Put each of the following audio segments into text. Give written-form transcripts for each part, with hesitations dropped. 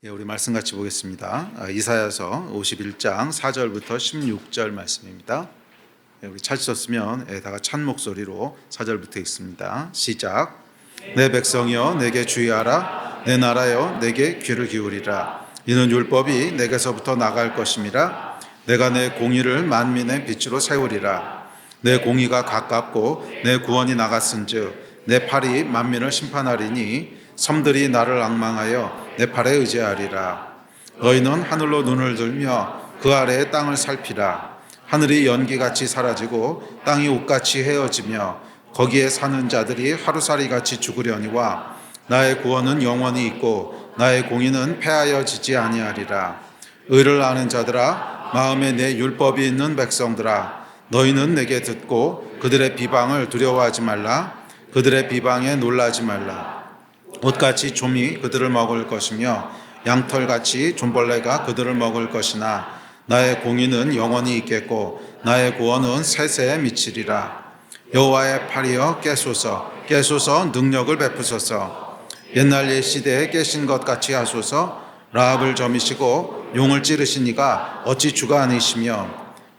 우리 말씀 같이 보겠습니다. 이사야서 51장 4절부터 16절 말씀입니다. 우리 찾으셨으면 다 같이 한 목소리로 4절부터 읽습니다. 시작. 내 백성이여 내게 주의하라. 내 나라여 내게 귀를 기울이라. 이는 율법이 내게서부터 나갈 것임이라. 내가 내 공의를 만민의 빛으로 세우리라. 내 공의가 가깝고 내 구원이 나갔은즉 내 팔이 만민을 심판하리니 섬들이 나를 앙망하여 내 팔에 의지하리라. 너희는 하늘로 눈을 들며 그 아래의 땅을 살피라. 하늘이 연기같이 사라지고 땅이 옷같이 헤어지며 거기에 사는 자들이 하루살이같이 죽으려니와 나의 구원은 영원히 있고 나의 공의는 패하여지지 아니하리라. 의를 아는 자들아, 마음에 내 율법이 있는 백성들아, 너희는 내게 듣고 그들의 비방을 두려워하지 말라. 그들의 비방에 놀라지 말라. 옷같이 좀이 그들을 먹을 것이며 양털같이 좀벌레가 그들을 먹을 것이나 나의 공의는 영원히 있겠고 나의 구원은 세세에 미치리라. 여호와의 팔이여 깨소서, 깨소서 능력을 베푸소서. 옛날 옛 시대에 깨신 것 같이 하소서. 라합을 점이시고 용을 찌르시니가 어찌 주가 아니시며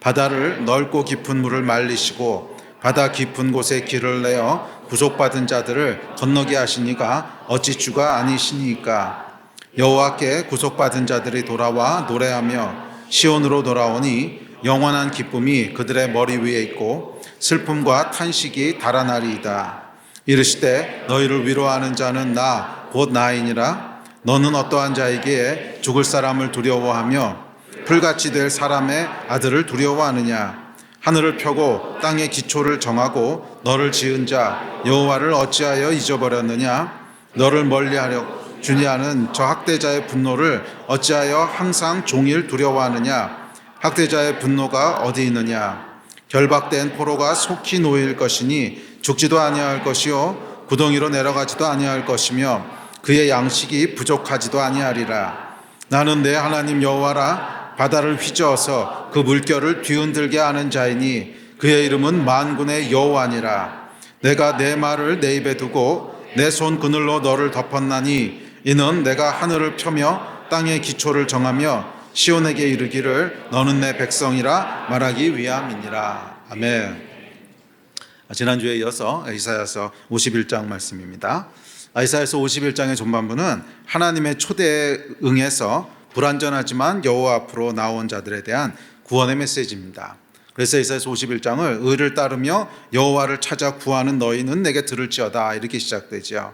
바다를 넓고 깊은 물을 말리시고 바다 깊은 곳에 길을 내어 구속받은 자들을 건너게 하시니가 어찌 주가 아니시니까. 여호와께 구속받은 자들이 돌아와 노래하며 시온으로 돌아오니 영원한 기쁨이 그들의 머리 위에 있고 슬픔과 탄식이 달아나리이다. 이르시되 너희를 위로하는 자는 나 곧 나이니라. 너는 어떠한 자이기에 죽을 사람을 두려워하며 풀같이 될 사람의 아들을 두려워하느냐. 하늘을 펴고 땅의 기초를 정하고 너를 지은 자 여호와를 어찌하여 잊어버렸느냐. 너를 멀리하려 주니하는 저 학대자의 분노를 어찌하여 항상 종일 두려워하느냐. 학대자의 분노가 어디 있느냐. 결박된 포로가 속히 놓일 것이니 죽지도 아니할 것이요 구덩이로 내려가지도 아니할 것이며 그의 양식이 부족하지도 아니하리라. 나는 내 하나님 여호와라. 바다를 휘저어서 그 물결을 뒤흔들게 하는 자이니 그의 이름은 만군의 여호와니라. 내가 내 말을 내 입에 두고 내 손 그늘로 너를 덮었나니 이는 내가 하늘을 펴며 땅의 기초를 정하며 시온에게 이르기를 너는 내 백성이라 말하기 위함이니라. 아멘. 지난주에 이어서 이사야서 51장 말씀입니다. 이사야서 51장의 전반부는 하나님의 초대에 응해서 불완전하지만 여호와 앞으로 나온 자들에 대한 구원의 메시지입니다. 그래서 이사야서 51장을 의를 따르며 여호와를 찾아 구하는 너희는 내게 들을지어다 이렇게 시작되죠.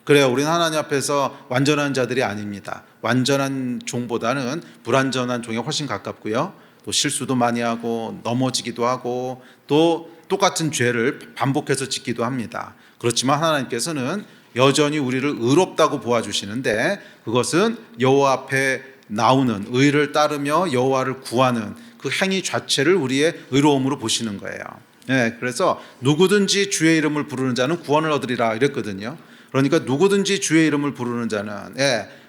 그래요. 우리는 하나님 앞에서 완전한 자들이 아닙니다. 완전한 종보다는 불완전한 종에 훨씬 가깝고요. 또 실수도 많이 하고 넘어지기도 하고 또 똑같은 죄를 반복해서 짓기도 합니다. 그렇지만 하나님께서는 여전히 우리를 의롭다고 보아주시는데 그것은 여호와 앞에 나오는 의를 따르며 여호와를 구하는 그 행위 자체를 우리의 의로움으로 보시는 거예요. 그래서 누구든지 주의 이름을 부르는 자는 구원을 얻으리라 이랬거든요. 그러니까 누구든지 주의 이름을 부르는 자는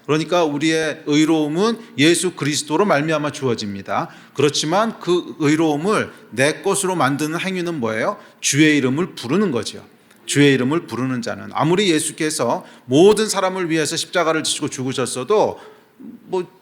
그러니까 우리의 의로움은 예수 그리스도로 말미암아 주어집니다. 그렇지만 그 의로움을 내 것으로 만드는 행위는 뭐예요? 주의 이름을 부르는 거죠. 주의 이름을 부르는 자는 아무리 예수께서 모든 사람을 위해서 십자가를 지시고 죽으셨어도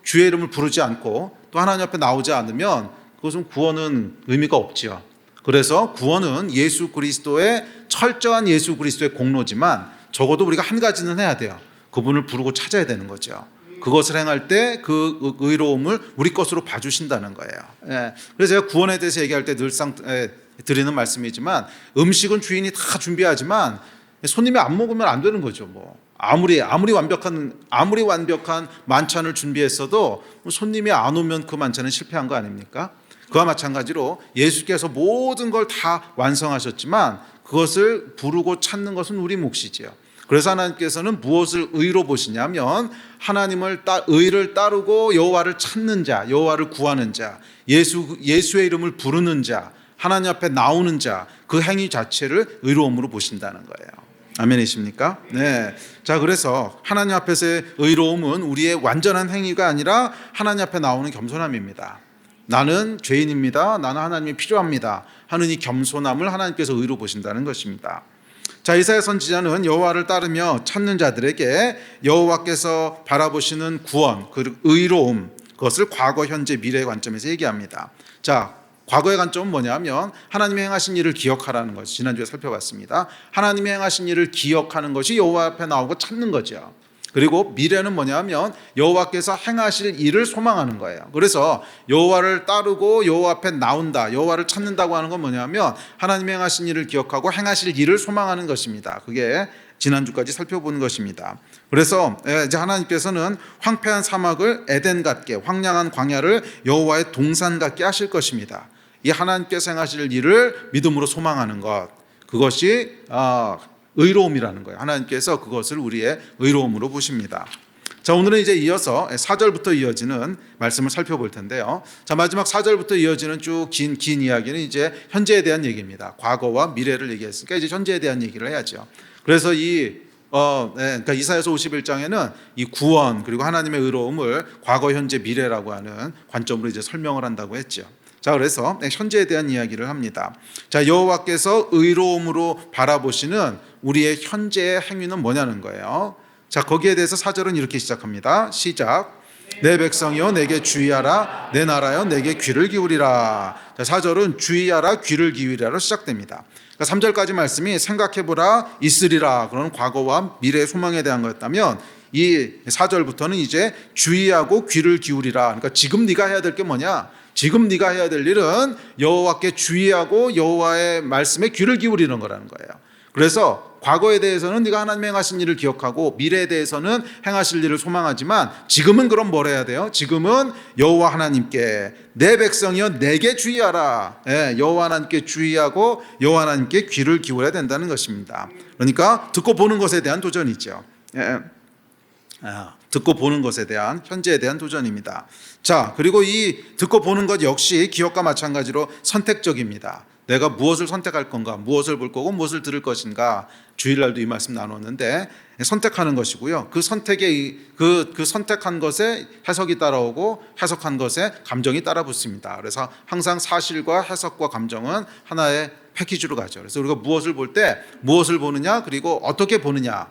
주의 이름을 부르지 않고 또 하나님 앞에 나오지 않으면 그것은 구원은 의미가 없지요. 그래서 구원은 예수 그리스도의 철저한 예수 그리스도의 공로지만 적어도 우리가 한 가지는 해야 돼요. 그분을 부르고 찾아야 되는 거죠. 그것을 행할 때 그 의로움을 우리 것으로 봐주신다는 거예요. 그래서 제가 구원에 대해서 얘기할 때 늘상 드리는 말씀이지만 음식은 주인이 다 준비하지만 손님이 안 먹으면 안 되는 거죠. 아무리 완벽한 만찬을 준비했어도 손님이 안 오면 그 만찬은 실패한 거 아닙니까? 그와 마찬가지로 예수께서 모든 걸 다 완성하셨지만 그것을 부르고 찾는 것은 우리 몫이지요. 그래서 하나님께서는 무엇을 의로 보시냐면 하나님을 의를 따르고 여호와를 찾는 자, 여호와를 구하는 자, 예수의 이름을 부르는 자, 하나님 앞에 나오는 자, 그 행위 자체를 의로움으로 보신다는 거예요. 아멘이십니까? 네. 자, 그래서 하나님 앞에서의 의로움은 우리의 완전한 행위가 아니라 하나님 앞에 나오는 겸손함입니다. 나는 죄인입니다. 나는 하나님이 필요합니다 하는 이 겸손함을 하나님께서 의로 보신다는 것입니다. 자, 이사야 선지자는 여호와를 따르며 찾는 자들에게 여호와께서 바라보시는 구원, 그 의로움, 그것을 과거, 현재, 미래의 관점에서 얘기합니다. 자, 과거의 관점은 뭐냐면 하나님이 행하신 일을 기억하라는 것이 지난주에 살펴봤습니다. 하나님이 행하신 일을 기억하는 것이 여호와 앞에 나오고 찾는 거죠. 그리고 미래는 뭐냐면 여호와께서 행하실 일을 소망하는 거예요. 그래서 여호와를 따르고 여호와 앞에 나온다, 여호와를 찾는다고 하는 건 뭐냐면 하나님이 행하신 일을 기억하고 행하실 일을 소망하는 것입니다. 그게 지난주까지 살펴본 것입니다. 그래서 이제 하나님께서는 황폐한 사막을 에덴 같게, 황량한 광야를 여호와의 동산 같게 하실 것입니다. 이 하나님께서 행하실 일을 믿음으로 소망하는 것, 그것이 의로움이라는 거예요. 하나님께서 그것을 우리의 의로움으로 보십니다. 자, 오늘은 이제 이어서 4절부터 이어지는 말씀을 살펴볼 텐데요. 자, 마지막 4절부터 이어지는 쭉 긴 이야기는 이제 현재에 대한 얘기입니다. 과거와 미래를 얘기했으니까 이제 현재에 대한 얘기를 해야죠. 그래서 그러니까 이사야서 51장에는 이 구원 그리고 하나님의 의로움을 과거, 현재, 미래라고 하는 관점으로 이제 설명을 한다고 했죠. 자, 그래서 현재에 대한 이야기를 합니다. 자, 여호와께서 의로움으로 바라보시는 우리의 현재의 행위는 뭐냐는 거예요. 자, 거기에 대해서 4절은 이렇게 시작합니다. 시작. 내 백성이여 내게 주의하라, 내 나라여 내게 귀를 기울이라. 자, 4절은 주의하라, 귀를 기울이라로 시작됩니다. 그러니까 3절까지 말씀이 생각해보라, 있으리라, 그런 과거와 미래의 소망에 대한 거였다면 이 4절부터는 이제 주의하고 귀를 기울이라. 그러니까 지금 네가 해야 될 게 뭐냐? 지금 네가 해야 될 일은 여호와께 주의하고 여호와의 말씀에 귀를 기울이는 거라는 거예요. 그래서 과거에 대해서는 네가 하나님이 행하신 일을 기억하고 미래에 대해서는 행하실 일을 소망하지만 지금은 그럼 뭘 해야 돼요? 지금은 여호와 하나님께 내 백성이여 내게 주의하라. 여호와 하나님께 주의하고 여호와 하나님께 귀를 기울여야 된다는 것입니다. 그러니까 듣고 보는 것에 대한 도전이죠. 듣고 보는 것에 대한 현재에 대한 도전입니다. 자, 그리고 이 듣고 보는 것 역시 기억과 마찬가지로 선택적입니다. 내가 무엇을 선택할 건가, 무엇을 볼 거고 무엇을 들을 것인가. 주일날도 이 말씀 나눴는데 선택하는 것이고요. 그 선택에 그 선택한 것에 해석이 따라오고 해석한 것에 감정이 따라 붙습니다. 그래서 항상 사실과 해석과 감정은 하나의 패키지로 가죠. 그래서 우리가 무엇을 볼 때 무엇을 보느냐, 그리고 어떻게 보느냐.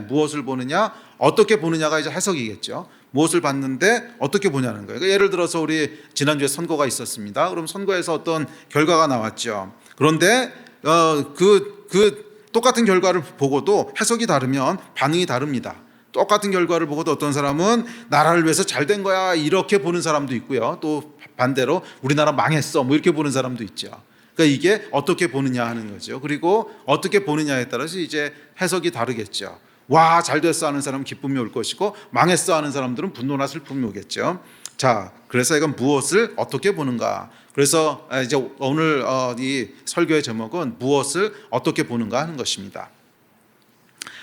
무엇을 보느냐, 어떻게 보느냐가 이제 해석이겠죠. 무엇을 봤는데 어떻게 보냐는 거예요. 그러니까 예를 들어서 우리 지난주에 선거가 있었습니다. 그럼 선거에서 어떤 결과가 나왔죠. 그런데 그 똑같은 결과를 보고도 해석이 다르면 반응이 다릅니다. 똑같은 결과를 보고도 어떤 사람은 나라를 위해서 잘 된 거야 이렇게 보는 사람도 있고요. 또 반대로 우리나라 망했어 뭐 이렇게 보는 사람도 있죠. 그러니까 이게 어떻게 보느냐 하는 거죠. 그리고 어떻게 보느냐에 따라서 이제 해석이 다르겠죠. 와, 잘 됐어 하는 사람은 기쁨이 올 것이고 망했어 하는 사람들은 분노나 슬픔이 오겠죠. 자, 그래서 이건 무엇을 어떻게 보는가. 그래서 이제 오늘 이 설교의 제목은 무엇을 어떻게 보는가 하는 것입니다.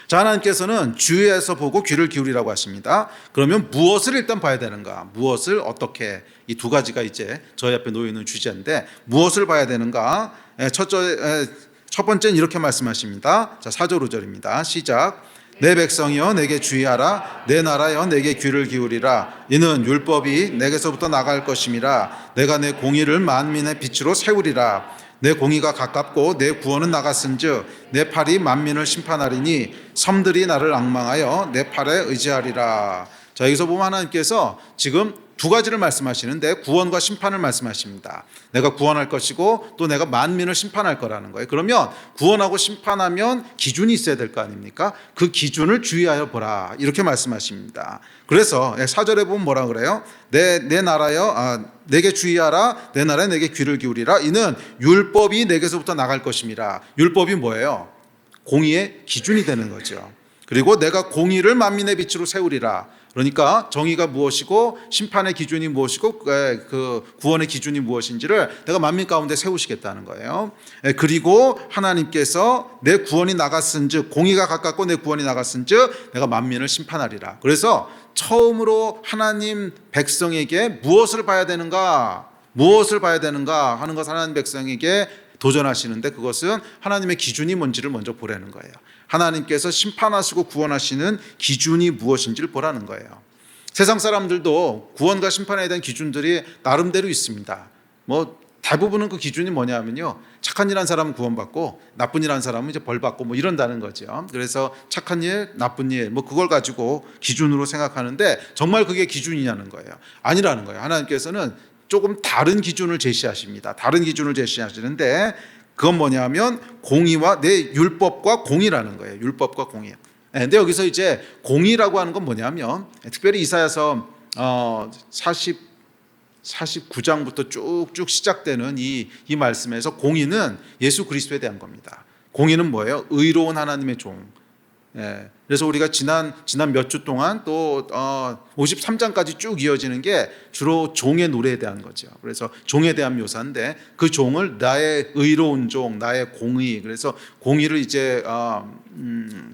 자, 하나님께서는 주의해서 보고 귀를 기울이라고 하십니다. 그러면 무엇을 일단 봐야 되는가, 무엇을 어떻게, 이 두 가지가 이제 저희 앞에 놓여 있는 주제인데 무엇을 봐야 되는가. 첫 번째는 이렇게 말씀하십니다. 자, 4절 5절입니다. 시작. 내 백성이여 내게 주의하라, 내 나라여 내게 귀를 기울이라. 이는 율법이 내게서부터 나갈 것임이라. 내가 내 공의를 만민의 빛으로 세우리라. 내 공의가 가깝고 내 구원은 나갔은즉 내 팔이 만민을 심판하리니 섬들이 나를 앙망하여 내 팔에 의지하리라. 자, 여기서 보면 하나님께서 지금 두 가지를 말씀하시는데 구원과 심판을 말씀하십니다. 내가 구원할 것이고 또 내가 만민을 심판할 거라는 거예요. 그러면 구원하고 심판하면 기준이 있어야 될 거 아닙니까? 그 기준을 주의하여 보라 이렇게 말씀하십니다. 그래서 4절에 보면 뭐라 그래요? 내 나라여 내게 주의하라, 내 나라에 내게 귀를 기울이라. 이는 율법이 내게서부터 나갈 것임이라. 율법이 뭐예요? 공의의 기준이 되는 거죠. 그리고 내가 공의를 만민의 빛으로 세우리라. 그러니까 정의가 무엇이고 심판의 기준이 무엇이고 그 구원의 기준이 무엇인지를 내가 만민 가운데 세우시겠다는 거예요. 그리고 하나님께서 내 구원이 나갔은즉, 공의가 가깝고 내 구원이 나갔은즉 내가 만민을 심판하리라. 그래서 처음으로 하나님 백성에게 무엇을 봐야 되는가 하는 것, 하나님 백성에게 도전하시는데 그것은 하나님의 기준이 뭔지를 먼저 보라는 거예요. 하나님께서 심판하시고 구원하시는 기준이 무엇인지를 보라는 거예요. 세상 사람들도 구원과 심판에 대한 기준들이 나름대로 있습니다. 뭐 대부분은 그 기준이 뭐냐면요, 착한 일 한 사람은 구원받고 나쁜 일 한 사람은 이제 벌받고 뭐 이런다는 거죠. 그래서 착한 일, 나쁜 일 뭐 그걸 가지고 기준으로 생각하는데 정말 그게 기준이냐는 거예요. 아니라는 거예요. 하나님께서는 조금 다른 기준을 제시하십니다. 다른 기준을 제시하시는데 그건 뭐냐면 공의와 내 율법과 공의라는 거예요. 율법과 공의. 근데 여기서 이제 공의라고 하는 건 뭐냐면 특별히 이사야서 49장부터 쭉쭉 시작되는 이 말씀에서 공의는 예수 그리스도에 대한 겁니다. 공의는 뭐예요? 의로운 하나님의 종. 그래서 우리가 지난 몇 주 동안 또 53장까지 쭉 이어지는 게 주로 종의 노래에 대한 거죠. 그래서 종에 대한 묘사인데 그 종을 나의 의로운 종, 나의 공의. 그래서 공의를 이제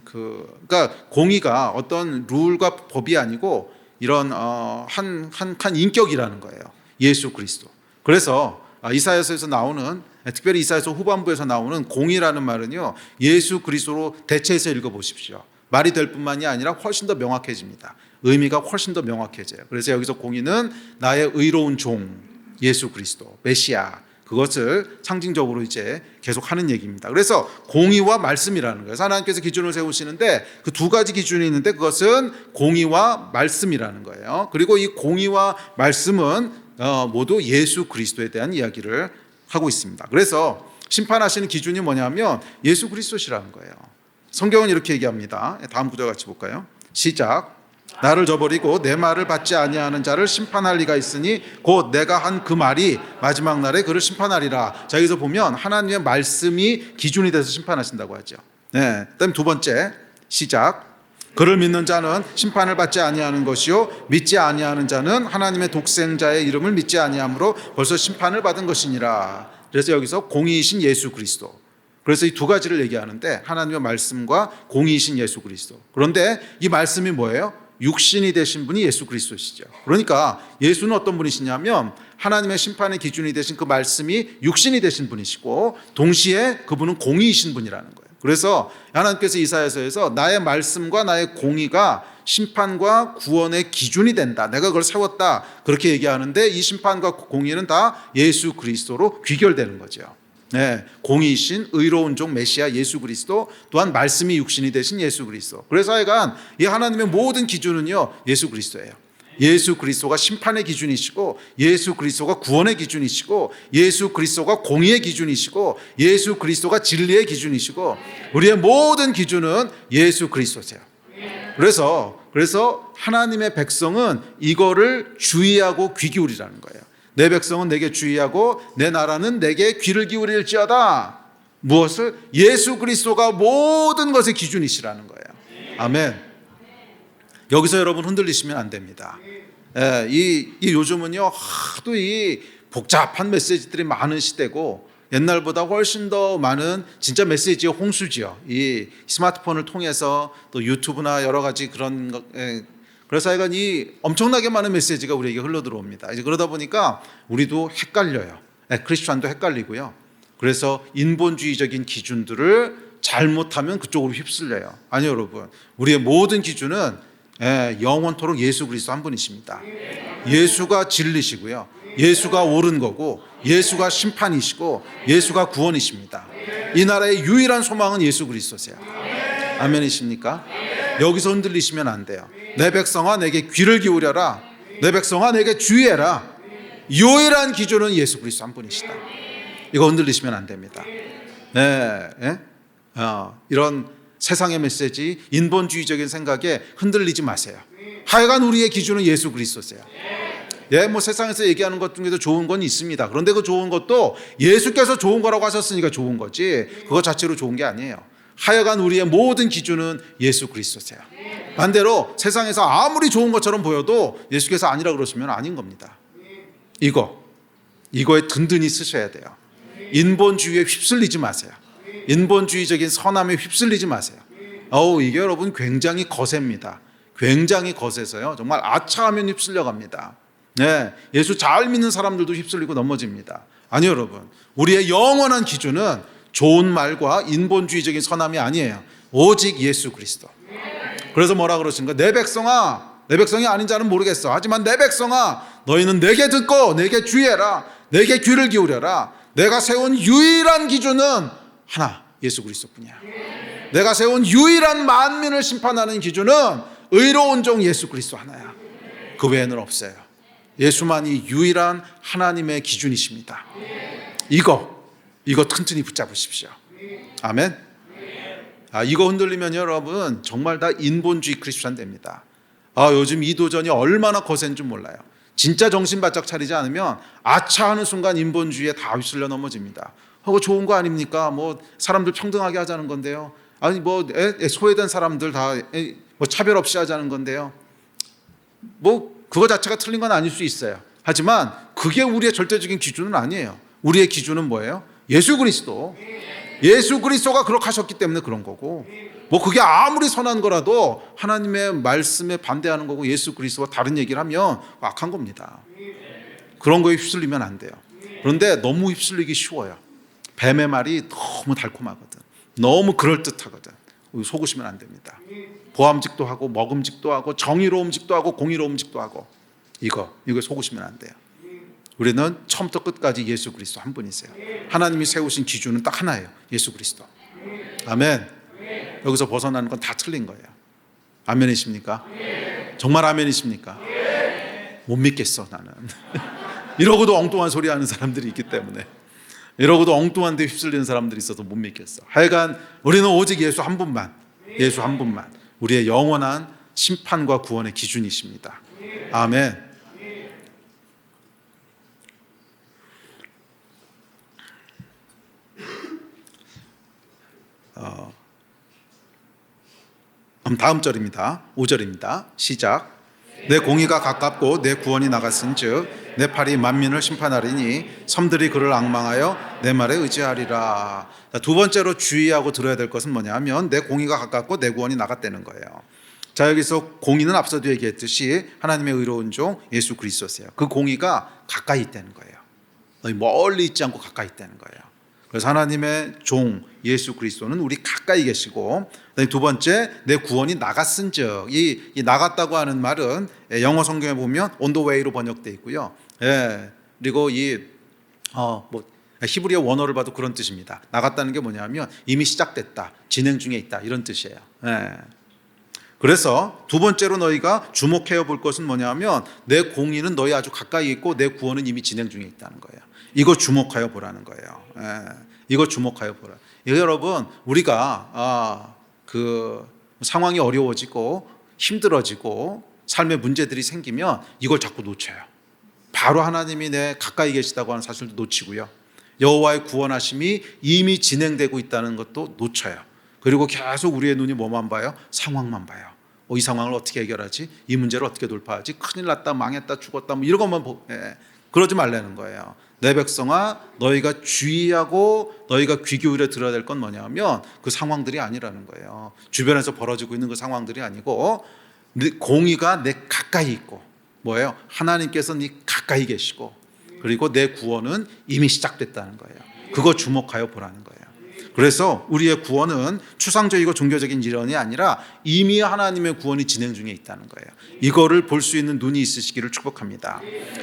그러니까 공의가 어떤 룰과 법이 아니고 이런 한 인격이라는 거예요. 예수 그리스도. 그래서 이사야서에서 나오는, 특별히 이사야서 후반부에서 나오는 공의라는 말은요, 예수 그리스도로 대체해서 읽어보십시오. 말이 될 뿐만이 아니라 훨씬 더 명확해집니다. 의미가 훨씬 더 명확해져요. 그래서 여기서 공의는 나의 의로운 종 예수 그리스도, 메시아, 그것을 상징적으로 이제 계속 하는 얘기입니다. 그래서 공의와 말씀이라는 거예요. 하나님께서 기준을 세우시는데 그 두 가지 기준이 있는데 그것은 공의와 말씀이라는 거예요. 그리고 이 공의와 말씀은 모두 예수 그리스도에 대한 이야기를 하고 있습니다. 그래서 심판하시는 기준이 뭐냐면 예수 그리스도시라는 거예요. 성경은 이렇게 얘기합니다. 다음 구절 같이 볼까요? 시작. 나를 저버리고 내 말을 받지 아니하는 자를 심판할 리가 있으니 곧 내가 한 그 말이 마지막 날에 그를 심판하리라. 자, 여기서 보면 하나님의 말씀이 기준이 돼서 심판하신다고 하죠. 그다음 두 번째, 시작. 그를 믿는 자는 심판을 받지 아니하는 것이요 믿지 아니하는 자는 하나님의 독생자의 이름을 믿지 아니하므로 벌써 심판을 받은 것이니라. 그래서 여기서 공의이신 예수 그리스도. 그래서 이 두 가지를 얘기하는데 하나님의 말씀과 공의이신 예수 그리스도. 그런데 이 말씀이 뭐예요? 육신이 되신 분이 예수 그리스도시죠. 그러니까 예수는 어떤 분이시냐면 하나님의 심판의 기준이 되신 그 말씀이 육신이 되신 분이시고 동시에 그분은 공의이신 분이라는 거예요. 그래서 하나님께서 이사야서에서 나의 말씀과 나의 공의가 심판과 구원의 기준이 된다. 내가 그걸 세웠다. 그렇게 얘기하는데 이 심판과 공의는 다 예수 그리스도로 귀결되는 거죠. 공의이신 의로운 종 메시아 예수 그리스도, 또한 말씀이 육신이 되신 예수 그리스도. 그래서 하여간 이 하나님의 모든 기준은요 예수 그리스도예요. 예수 그리스도가 심판의 기준이시고 예수 그리스도가 구원의 기준이시고 예수 그리스도가 공의의 기준이시고 예수 그리스도가 진리의 기준이시고 우리의 모든 기준은 예수 그리스도세요. 그래서 하나님의 백성은 이거를 주의하고 귀 기울이라는 거예요. 내 백성은 내게 주의하고 내 나라는 내게 귀를 기울일지어다. 무엇을? 예수 그리스도가 모든 것의 기준이시라는 거예요. 아멘. 여기서 여러분 흔들리시면 안 됩니다. 이 요즘은요 하도 이 복잡한 메시지들이 많은 시대고 옛날보다 훨씬 더 많은 진짜 메시지의 홍수지요. 이 스마트폰을 통해서 또 유튜브나 여러 가지 그런 것, 그래서 하여간 이 엄청나게 많은 메시지가 우리에게 흘러 들어옵니다. 이제 그러다 보니까 우리도 헷갈려요. 크리스찬도 헷갈리고요. 그래서 인본주의적인 기준들을 잘못하면 그쪽으로 휩쓸려요. 아니요, 여러분. 우리의 모든 기준은 영원토록 예수 그리스도 한 분이십니다. 예수가 진리시고요. 예수가 옳은 거고 예수가 심판이시고 예수가 구원이십니다. 이 나라의 유일한 소망은 예수 그리스도세요. 아멘이십니까? 여기서 흔들리시면 안 돼요. 내 백성아 내게 귀를 기울여라. 내 백성아 내게 주의해라. 유일한 기준은 예수 그리스도 한 분이시다. 이거 흔들리시면 안 됩니다. 이런 세상의 메시지, 인본주의적인 생각에 흔들리지 마세요. 하여간 우리의 기준은 예수 그리스도세요. 뭐 세상에서 얘기하는 것 중에도 좋은 건 있습니다. 그런데 그 좋은 것도 예수께서 좋은 거라고 하셨으니까 좋은 거지 그것 자체로 좋은 게 아니에요. 하여간 우리의 모든 기준은 예수 그리스도세요. 반대로 세상에서 아무리 좋은 것처럼 보여도 예수께서 아니라 그러시면 아닌 겁니다. 이거에 든든히 쓰셔야 돼요. 인본주의에 휩쓸리지 마세요. 인본주의적인 선함에 휩쓸리지 마세요. 이게 여러분 굉장히 거셉니다. 굉장히 거세서요. 정말 아차하면 휩쓸려갑니다. 예수 잘 믿는 사람들도 휩쓸리고 넘어집니다. 아니요, 여러분. 우리의 영원한 기준은 좋은 말과 인본주의적인 선함이 아니에요. 오직 예수 그리스도. 그래서 뭐라 그러신가? 내 백성아, 내 백성이 아닌 자는 모르겠어. 하지만 내 백성아, 너희는 내게 듣고 내게 주의해라. 내게 귀를 기울여라. 내가 세운 유일한 기준은 하나, 예수 그리스도뿐이야. 내가 세운 유일한 만민을 심판하는 기준은 의로운 종 예수 그리스도 하나야. 그 외에는 없어요. 예수만이 유일한 하나님의 기준이십니다. 이거 튼튼히 붙잡으십시오. 아멘. 이거 흔들리면 여러분 정말 다 인본주의 크리스찬 됩니다. 요즘 이 도전이 얼마나 거센 줄 몰라요. 진짜 정신 바짝 차리지 않으면 아차 하는 순간 인본주의에 다 휩쓸려 넘어집니다. 그거 좋은 거 아닙니까? 뭐 사람들 평등하게 하자는 건데요. 아니 뭐 소외된 사람들 다 뭐 차별 없이 하자는 건데요. 뭐 그거 자체가 틀린 건 아닐 수 있어요. 하지만 그게 우리의 절대적인 기준은 아니에요. 우리의 기준은 뭐예요? 예수 그리스도. 예수 그리스도가 그렇게 하셨기 때문에 그런 거고, 뭐 그게 아무리 선한 거라도 하나님의 말씀에 반대하는 거고 예수 그리스도와 다른 얘기를 하면 악한 겁니다. 그런 거에 휩쓸리면 안 돼요. 그런데 너무 휩쓸리기 쉬워요. 뱀의 말이 너무 달콤하거든. 너무 그럴듯하거든. 속으시면 안 됩니다. 보암직도 하고 먹음직도 하고 정의로움직도 하고 공의로움직도 하고 이거 속으시면 안 돼요. 우리는 처음부터 끝까지 예수 그리스도 한 분이세요. 하나님이 세우신 기준은 딱 하나예요. 예수 그리스도. 아멘. 여기서 벗어나는 건 다 틀린 거예요. 아멘이십니까? 정말 아멘이십니까? 못 믿겠어 나는. 이러고도 엉뚱한 소리 하는 사람들이 있기 때문에, 이러고도 엉뚱한 데 휩쓸리는 사람들이 있어서 못 믿겠어. 하여간 우리는 오직 예수 한 분만, 예수 한 분만 우리의 영원한 심판과 구원의 기준이십니다. 아멘. 다음 절입니다. 5절입니다. 시작. 내 공의가 가깝고 내 구원이 나갔은즉 내 팔이 만민을 심판하리니 섬들이 그를 앙망하여 내 말에 의지하리라. 두 번째로 주의하고 들어야 될 것은 뭐냐 하면 내 공의가 가깝고 내 구원이 나갔다는 거예요. 자, 여기서 공의는 앞서도 얘기했듯이 하나님의 의로운 종 예수 그리스도세요. 그 공의가 가까이 있다는 거예요. 멀리 있지 않고 가까이 있다는 거예요. 그래서 하나님의 종 예수 그리스도는 우리 가까이 계시고, 두 번째 내 구원이 나갔은즉, 이 나갔다고 하는 말은 영어 성경에 보면 on the way로 번역되어 있고요. 그리고 히브리어 원어를 봐도 그런 뜻입니다. 나갔다는 게 뭐냐면 이미 시작됐다, 진행 중에 있다, 이런 뜻이에요. 그래서 두 번째로 너희가 주목해 볼 것은 뭐냐면 내 공의는 너희 아주 가까이 있고 내 구원은 이미 진행 중에 있다는 거예요. 이거 주목하여 보라는 거예요. 이거 주목하여 보라. 여러분, 우리가 그 상황이 어려워지고 힘들어지고 삶의 문제들이 생기면 이걸 자꾸 놓쳐요. 바로 하나님이 내 가까이 계시다고 하는 사실도 놓치고요. 여호와의 구원하심이 이미 진행되고 있다는 것도 놓쳐요. 그리고 계속 우리의 눈이 뭐만 봐요? 상황만 봐요. 이 상황을 어떻게 해결하지? 이 문제를 어떻게 돌파하지? 큰일 났다, 망했다, 죽었다, 뭐 이런 것만 그러지 말라는 거예요. 내 백성아, 너희가 주의하고 너희가 귀 기울여 들어야 될 건 뭐냐면 그 상황들이 아니라는 거예요. 주변에서 벌어지고 있는 그 상황들이 아니고 공의가 내 가까이 있고, 뭐예요? 하나님께서 네 가까이 계시고, 그리고 내 구원은 이미 시작됐다는 거예요. 그거 주목하여 보라는 거예요. 그래서 우리의 구원은 추상적이고 종교적인 일원이 아니라 이미 하나님의 구원이 진행 중에 있다는 거예요. 이거를 볼 수 있는 눈이 있으시기를 축복합니다.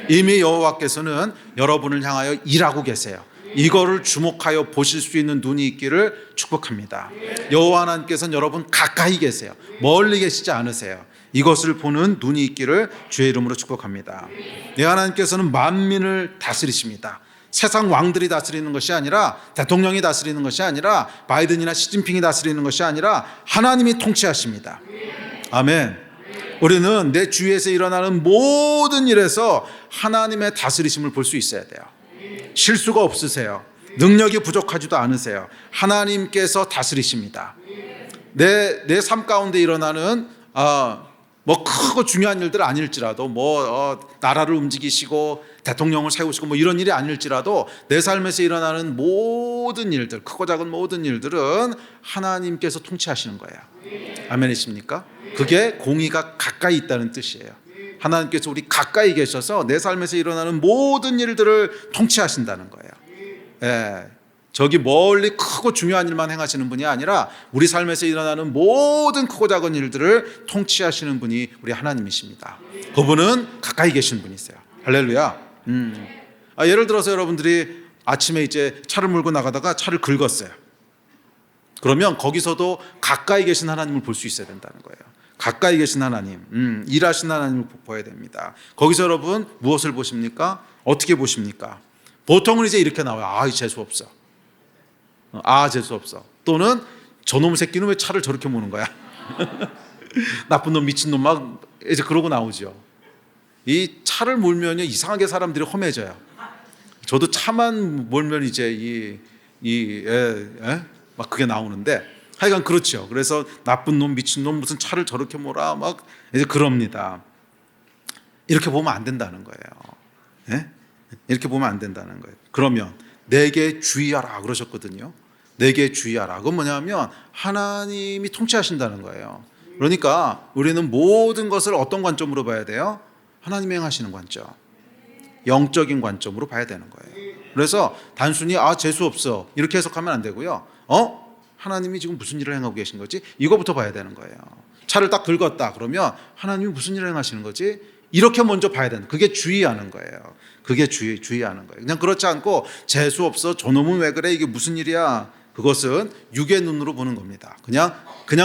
이미 여호와께서는 여러분을 향하여 일하고 계세요. 이거를 주목하여 보실 수 있는 눈이 있기를 축복합니다. 여호와 하나님께서는 여러분 가까이 계세요. 멀리 계시지 않으세요. 이것을 보는 눈이 있기를 주의 이름으로 축복합니다. 하나님께서는 만민을 다스리십니다. 세상 왕들이 다스리는 것이 아니라, 대통령이 다스리는 것이 아니라, 바이든이나 시진핑이 다스리는 것이 아니라 하나님이 통치하십니다. 아멘. 우리는 내 주위에서 일어나는 모든 일에서 하나님의 다스리심을 볼 수 있어야 돼요. 실수가 없으세요. 능력이 부족하지도 않으세요. 하나님께서 다스리십니다. 내 삶 가운데 일어나는 뭐 크고 중요한 일들 아닐지라도, 나라를 움직이시고 대통령을 세우시고 뭐 이런 일이 아닐지라도 내 삶에서 일어나는 모든 일들, 크고 작은 모든 일들은 하나님께서 통치하시는 거예요. 아멘이십니까? 그게 공의가 가까이 있다는 뜻이에요. 하나님께서 우리 가까이 계셔서 내 삶에서 일어나는 모든 일들을 통치하신다는 거예요. 저기 멀리 크고 중요한 일만 행하시는 분이 아니라 우리 삶에서 일어나는 모든 크고 작은 일들을 통치하시는 분이 우리 하나님이십니다. 그분은 가까이 계신 분이세요. 할렐루야. 예를 들어서 여러분들이 아침에 이제 차를 몰고 나가다가 차를 긁었어요. 그러면 거기서도 가까이 계신 하나님을 볼 수 있어야 된다는 거예요. 가까이 계신 하나님, 일하신 하나님을 보아야 됩니다. 거기서 여러분 무엇을 보십니까? 어떻게 보십니까? 보통은 이제 이렇게 나와요. 재수 없어. 재수 없어. 또는 저놈 새끼는 왜 차를 저렇게 모는 거야? 나쁜 놈, 미친 놈 막 이제 그러고 나오죠. 이 차를 몰면 이상하게 사람들이 험해져요. 저도 차만 몰면 이제 막 그게 나오는데 하여간 그렇죠. 그래서 나쁜 놈, 미친 놈, 무슨 차를 저렇게 몰아 막 이제 그럽니다. 이렇게 보면 안 된다는 거예요. 이렇게 보면 안 된다는 거예요. 그러면 내게 주의하라 그러셨거든요. 내게 주의하라. 그건 뭐냐면 하나님이 통치하신다는 거예요. 그러니까 우리는 모든 것을 어떤 관점으로 봐야 돼요? 하나님이 행하시는 관점, 영적인 관점으로 봐야 되는 거예요. 그래서 단순히 재수 없어 이렇게 해석하면 안 되고요. 하나님이 지금 무슨 일을 행하고 계신 거지? 이거부터 봐야 되는 거예요. 차를 딱 긁었다 그러면 하나님이 무슨 일을 행하시는 거지? 이렇게 먼저 봐야 되는, 그게 주의하는 거예요. 그게 주의하는 거예요. 그냥 그렇지 않고 재수 없어, 저놈은 왜 그래, 이게 무슨 일이야, 그것은 육의 눈으로 보는 겁니다. 그냥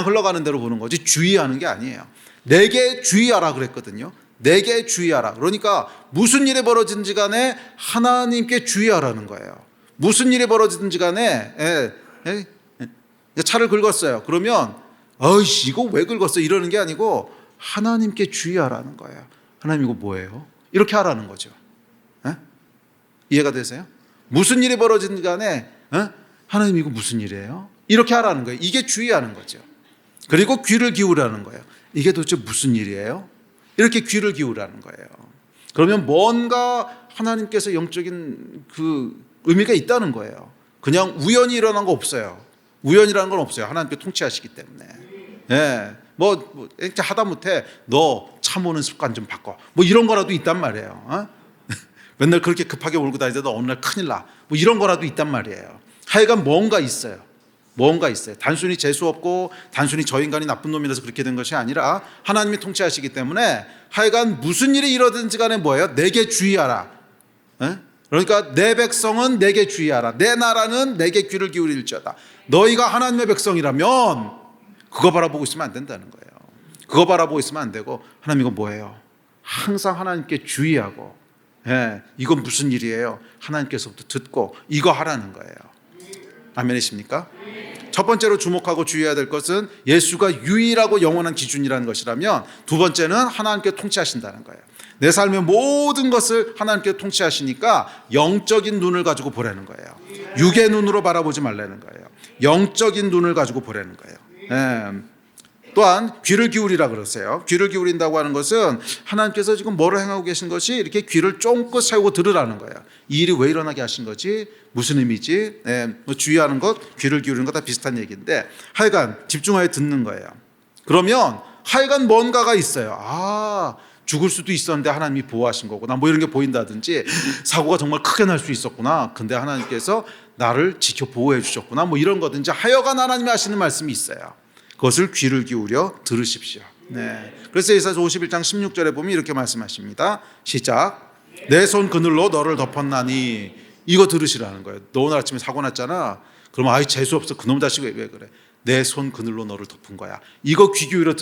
흘러가는 대로 보는 거지 주의하는 게 아니에요. 내게 주의하라 그랬거든요. 내게 주의하라. 그러니까 무슨 일이 벌어지든지 간에 하나님께 주의하라는 거예요. 무슨 일이 벌어지든지 간에 차를 긁었어요. 그러면 이거 왜 긁었어 이러는 게 아니고 하나님께 주의하라는 거예요. 하나님 이거 뭐예요? 이렇게 하라는 거죠. 이해가 되세요? 무슨 일이 벌어지든 간에 하나님 이거 무슨 일이에요? 이렇게 하라는 거예요. 이게 주의하는 거죠. 그리고 귀를 기울이라는 거예요. 이게 도대체 무슨 일이에요? 이렇게 귀를 기울이라는 거예요. 그러면 뭔가 하나님께서 영적인 그 의미가 있다는 거예요. 그냥 우연히 일어난 거 없어요. 우연이라는 건 없어요. 하나님께 통치하시기 때문에. 뭐 하다못해 너 차 모는 습관 좀 바꿔, 뭐 이런 거라도 있단 말이에요. 맨날 그렇게 급하게 울고 다니다가 어느 날 큰일 나, 뭐 이런 거라도 있단 말이에요. 하여간 뭔가 있어요. 단순히 재수 없고 단순히 저 인간이 나쁜 놈이라서 그렇게 된 것이 아니라 하나님이 통치하시기 때문에 하여간 무슨 일이 일어든지 간에 뭐예요? 내게 주의하라. 그러니까 내 백성은 내게 주의하라. 내 나라는 내게 귀를 기울일지어다. 너희가 하나님의 백성이라면 그거 바라보고 있으면 안 된다는 거예요. 그거 바라보고 있으면 안 되고 하나님 이거 뭐예요? 항상 하나님께 주의하고 이건 무슨 일이에요? 하나님께서부터 듣고 이거 하라는 거예요. 아멘이십니까? 첫 번째로 주목하고 주의해야 될 것은 예수가 유일하고 영원한 기준이라는 것이라면, 두 번째는 하나님께 통치하신다는 거예요. 내 삶의 모든 것을 하나님께 통치하시니까 영적인 눈을 가지고 보라는 거예요. 육의 눈으로 바라보지 말라는 거예요. 영적인 눈을 가지고 보라는 거예요. 또한 귀를 기울이라 그러세요. 귀를 기울인다고 하는 것은 하나님께서 지금 뭐를 행하고 계신 것이 이렇게 귀를 쫑긋 세우고 들으라는 거예요. 이 일이 왜 일어나게 하신 거지? 무슨 의미지? 뭐 주의하는 것, 귀를 기울이는 것 다 비슷한 얘기인데 하여간 집중하여 듣는 거예요. 그러면 하여간 뭔가가 있어요. 죽을 수도 있었는데 하나님이 보호하신 거구나, 뭐 이런 게 보인다든지, 사고가 정말 크게 날 수 있었구나, 근데 하나님께서 나를 지켜 보호해 주셨구나, 뭐 이런 거든지 하여간 하나님이 하시는 말씀이 있어요. 그것을 귀를 기울여 들으십시오. 그래서 이사야서 51장 16절에 보면 이렇게 말씀하십니다. 시작. 내 손 그늘로 너를 덮었나니. 이거 들으시라는 거예요. 너 오늘 아침에 사고 났잖아. 그러면 재수 없어, 그놈 자식 왜 그래? 내 손 그늘로 너를 덮은 거야. 이거 귀 기울여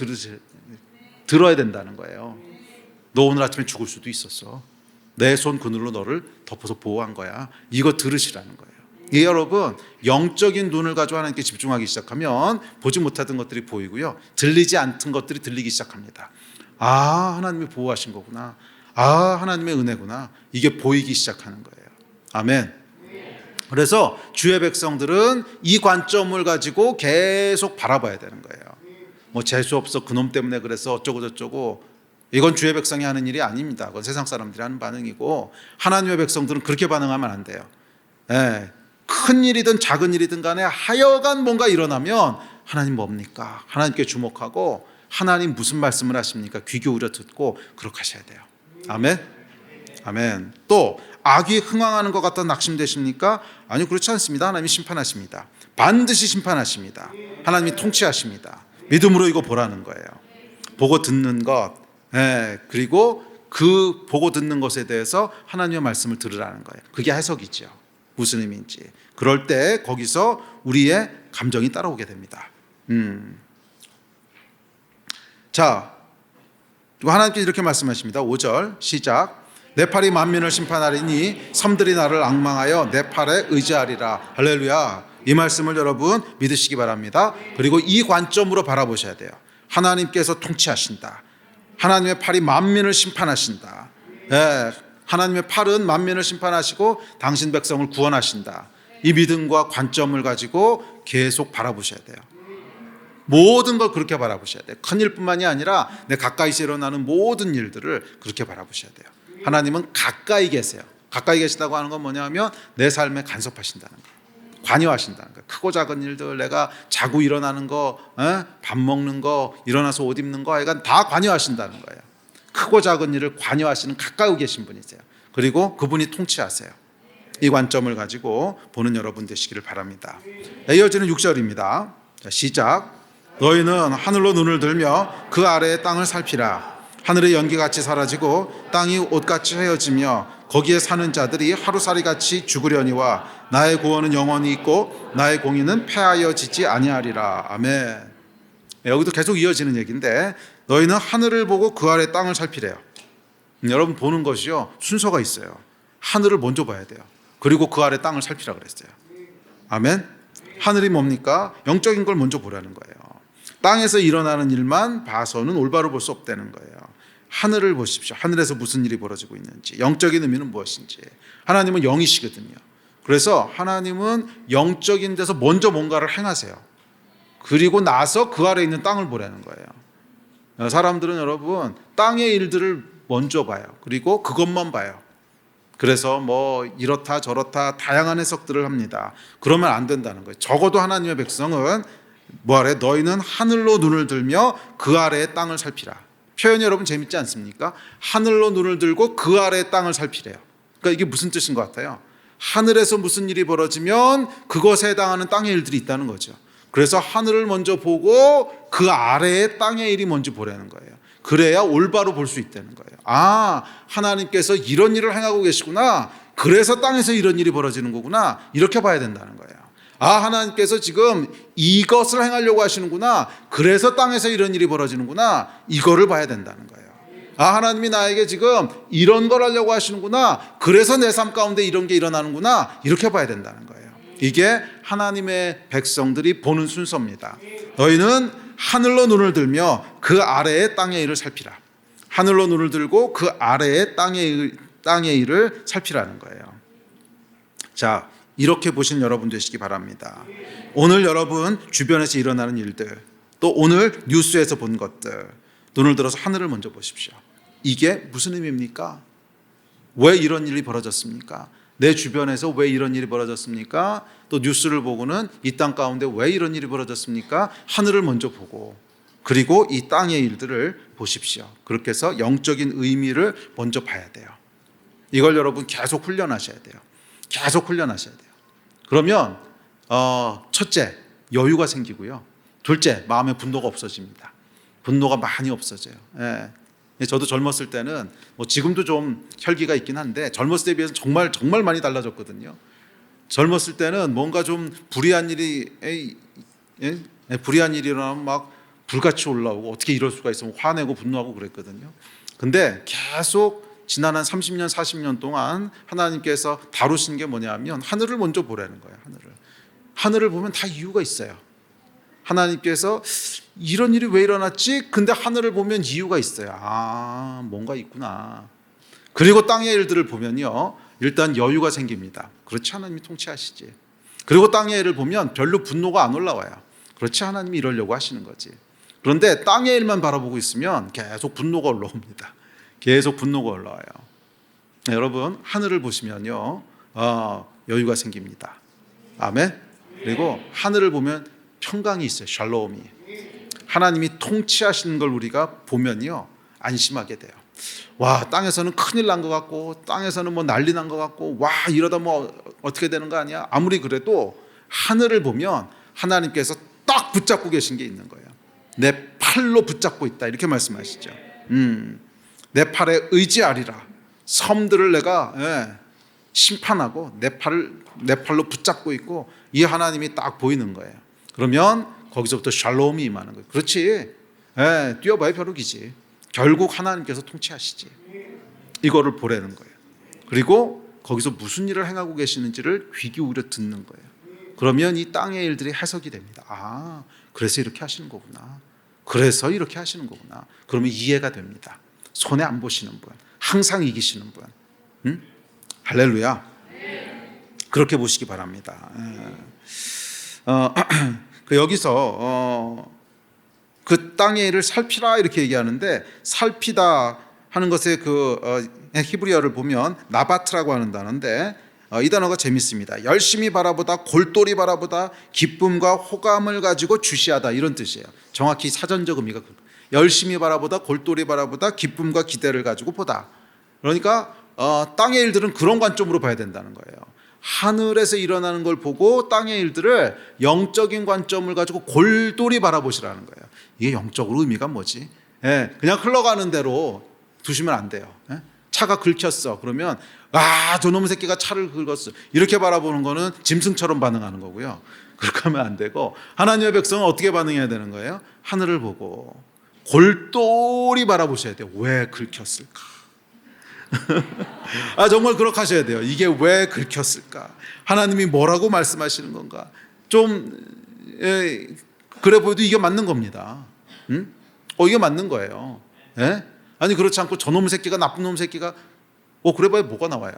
들어야 된다는 거예요. 너 오늘 아침에 죽을 수도 있었어. 내 손 그늘로 너를 덮어서 보호한 거야. 이거 들으시라는 거예요. 여러분, 영적인 눈을 가지고 하나님께 집중하기 시작하면 보지 못하던 것들이 보이고요, 들리지 않던 것들이 들리기 시작합니다. 하나님이 보호하신 거구나, 하나님의 은혜구나, 이게 보이기 시작하는 거예요. 아멘. 그래서 주의 백성들은 이 관점을 가지고 계속 바라봐야 되는 거예요. 뭐 재수 없어, 그놈 때문에 그래서 어쩌고 저쩌고, 이건 주의 백성이 하는 일이 아닙니다. 그건 세상 사람들이 하는 반응이고, 하나님의 백성들은 그렇게 반응하면 안 돼요. 큰 일이든 작은 일이든 간에 하여간 뭔가 일어나면 하나님 뭡니까? 하나님께 주목하고 하나님 무슨 말씀을 하십니까? 귀 기울여 듣고 그렇게 하셔야 돼요. 아멘. 아멘. 또 악이 흥왕하는 것 같아 낙심되십니까? 아니요, 그렇지 않습니다. 하나님이 심판하십니다. 반드시 심판하십니다. 하나님이 통치하십니다. 믿음으로 이거 보라는 거예요. 보고 듣는 것, 그리고 그 보고 듣는 것에 대해서 하나님의 말씀을 들으라는 거예요. 그게 해석이죠. 무슨 의미인지. 그럴 때 거기서 우리의 감정이 따라오게 됩니다. 자, 그리고 하나님께서 이렇게 말씀하십니다. 5절 시작. 내 팔이 만민을 심판하리니 섬들이 나를 앙망하여 내 팔에 의지하리라. 할렐루야. 이 말씀을 여러분 믿으시기 바랍니다. 그리고 이 관점으로 바라보셔야 돼요. 하나님께서 통치하신다. 하나님의 팔이 만민을 심판하신다. 하나님의 팔은 만민을 심판하시고 당신 백성을 구원하신다. 이 믿음과 관점을 가지고 계속 바라보셔야 돼요. 모든 걸 그렇게 바라보셔야 돼요. 큰일뿐만이 아니라 내 가까이서 일어나는 모든 일들을 그렇게 바라보셔야 돼요. 하나님은 가까이 계세요. 가까이 계시다고 하는 건 뭐냐면 내 삶에 간섭하신다는 거예요. 관여하신다는 거예요. 크고 작은 일들, 내가 자고 일어나는 거, 밥 먹는 거, 일어나서 옷 입는 거, 하여간 다 관여하신다는 거예요. 크고 작은 일을 관여하시는 가까이 계신 분이세요. 그리고 그분이 통치하세요. 이 관점을 가지고 보는 여러분 되시기를 바랍니다. 이어지는 6절입니다. 시작. 너희는 하늘로 눈을 들며 그 아래의 땅을 살피라. 하늘의 연기같이 사라지고 땅이 옷같이 헤어지며 거기에 사는 자들이 하루살이같이 죽으려니와 나의 구원은 영원히 있고 나의 공의는 패하여지지 아니하리라. 아멘. 여기도 계속 이어지는 얘기인데 너희는 하늘을 보고 그 아래 땅을 살피래요. 여러분 보는 것이요 순서가 있어요. 하늘을 먼저 봐야 돼요. 그리고 그 아래 땅을 살피라 그랬어요. 아멘. 하늘이 뭡니까? 영적인 걸 먼저 보라는 거예요. 땅에서 일어나는 일만 봐서는 올바로 볼 수 없다는 거예요. 하늘을 보십시오. 하늘에서 무슨 일이 벌어지고 있는지, 영적인 의미는 무엇인지. 하나님은 영이시거든요. 그래서 하나님은 영적인 데서 먼저 뭔가를 행하세요. 그리고 나서 그 아래에 있는 땅을 보라는 거예요. 사람들은 여러분 땅의 일들을 먼저 봐요. 그리고 그것만 봐요. 그래서 뭐 이렇다 저렇다 다양한 해석들을 합니다. 그러면 안 된다는 거예요. 적어도 하나님의 백성은 뭐하래? 너희는 하늘로 눈을 들며 그 아래의 땅을 살피라. 표현이 여러분 재밌지 않습니까? 하늘로 눈을 들고 그 아래의 땅을 살피래요. 그러니까 이게 무슨 뜻인 것 같아요? 하늘에서 무슨 일이 벌어지면 그것에 해당하는 땅의 일들이 있다는 거죠. 그래서 하늘을 먼저 보고 그 아래의 땅의 일이 뭔지 보라는 거예요. 그래야 올바로 볼 수 있다는 거예요. 아, 하나님께서 이런 일을 행하고 계시구나. 그래서 땅에서 이런 일이 벌어지는 거구나. 이렇게 봐야 된다는 거예요. 아, 하나님께서 지금 이것을 행하려고 하시는구나. 그래서 땅에서 이런 일이 벌어지는구나. 이거를 봐야 된다는 거예요. 아, 하나님이 나에게 지금 이런 걸 하려고 하시는구나. 그래서 내 삶 가운데 이런 게 일어나는구나. 이렇게 봐야 된다는 거예요. 이게 하나님의 백성들이 보는 순서입니다. 너희는 하늘로 눈을 들며 그 아래의 땅의 일을 살피라. 하늘로 눈을 들고 그 아래의 땅의 일을 살피라는 거예요. 자, 이렇게 보신 여러분 되시기 바랍니다. 오늘 여러분 주변에서 일어나는 일들, 또 오늘 뉴스에서 본 것들, 눈을 들어서 하늘을 먼저 보십시오. 이게 무슨 의미입니까? 왜 이런 일이 벌어졌습니까? 내 주변에서 왜 이런 일이 벌어졌습니까? 또 뉴스를 보고는 이 땅 가운데 왜 이런 일이 벌어졌습니까? 하늘을 먼저 보고 그리고 이 땅의 일들을 보십시오. 그렇게 해서 영적인 의미를 먼저 봐야 돼요. 이걸 여러분 계속 훈련하셔야 돼요. 계속 훈련하셔야 돼요. 그러면 첫째, 여유가 생기고요. 둘째, 마음에 분노가 없어집니다. 분노가 많이 없어져요. 저도 젊었을 때는 뭐 지금도 좀 혈기가 있긴 한데 젊었을 때에 비해서 정말 많이 달라졌거든요. 젊었을 때는 뭔가 좀 불의한 일이 일어나면 막 불같이 올라오고 어떻게 이럴 수가 있어 화내고 분노하고 그랬거든요. 근데 계속 지난 한 30년 40년 동안 하나님께서 다루신 게 뭐냐면 하늘을 먼저 보라는 거예요. 하늘을 보면 다 이유가 있어요. 하나님께서 이런 일이 왜 일어났지? 근데 하늘을 보면 이유가 있어요. 아, 뭔가 있구나. 그리고 땅의 일들을 보면요, 일단 여유가 생깁니다. 그렇지, 하나님이 통치하시지. 그리고 땅의 일을 보면 별로 분노가 안 올라와요. 그렇지, 하나님이 이러려고 하시는 거지. 그런데 땅의 일만 바라보고 있으면 계속 분노가 올라옵니다. 계속 분노가 올라와요. 여러분, 하늘을 보시면요, 여유가 생깁니다. 아멘. 그리고 하늘을 보면 평강이 있어요. 샬롬이. 하나님이 통치하시는 걸 우리가 보면요, 안심하게 돼요. 와, 땅에서는 큰일 난 것 같고, 땅에서는 뭐 난리 난 것 같고, 와, 이러다 뭐 어떻게 되는 거 아니야? 아무리 그래도 하늘을 보면 하나님께서 딱 붙잡고 계신 게 있는 거예요. 내 팔로 붙잡고 있다, 이렇게 말씀하시죠. 내 팔에 의지하리라. 섬들을 내가 심판하고 내 팔로 붙잡고 있고, 이 하나님이 딱 보이는 거예요. 그러면 거기서부터 샬롬이 임하는 거예요. 그렇지. 뛰어봐야 벼룩이지. 결국 하나님께서 통치하시지. 이거를 보라는 거예요. 그리고 거기서 무슨 일을 행하고 계시는지를 귀 기울여 듣는 거예요. 그러면 이 땅의 일들이 해석이 됩니다. 아, 그래서 이렇게 하시는 거구나. 그래서 이렇게 하시는 거구나. 그러면 이해가 됩니다. 손해 안 보시는 분, 항상 이기시는 분. 할렐루야. 그렇게 보시기 바랍니다. 여기서 그 땅의 일을 살피라 이렇게 얘기하는데, 살피다 하는 것의 히브리어를 보면 나바트라고 하는 단어인데, 이 단어가 재밌습니다. 열심히 바라보다, 골똘히 바라보다, 기쁨과 호감을 가지고 주시하다, 이런 뜻이에요. 정확히 사전적 의미가 열심히 바라보다, 골똘히 바라보다, 기쁨과 기대를 가지고 보다. 그러니까 땅의 일들은 그런 관점으로 봐야 된다는 거예요. 하늘에서 일어나는 걸 보고 땅의 일들을 영적인 관점을 가지고 골똘히 바라보시라는 거예요. 이게 영적으로 의미가 뭐지? 그냥 흘러가는 대로 두시면 안 돼요. 차가 긁혔어. 그러면 저놈의 새끼가 차를 긁었어, 이렇게 바라보는 거는 짐승처럼 반응하는 거고요. 그렇게 하면 안 되고, 하나님의 백성은 어떻게 반응해야 되는 거예요? 하늘을 보고 골똘히 바라보셔야 돼요. 왜 긁혔을까? 정말 그렇게 하셔야 돼요. 이게 왜 긁혔을까? 하나님이 뭐라고 말씀하시는 건가? 그래 보여도 이게 맞는 겁니다. 이게 맞는 거예요. 아니, 그렇지 않고 저놈의 새끼가, 나쁜 놈 새끼가, 그래 봐야 뭐가 나와요?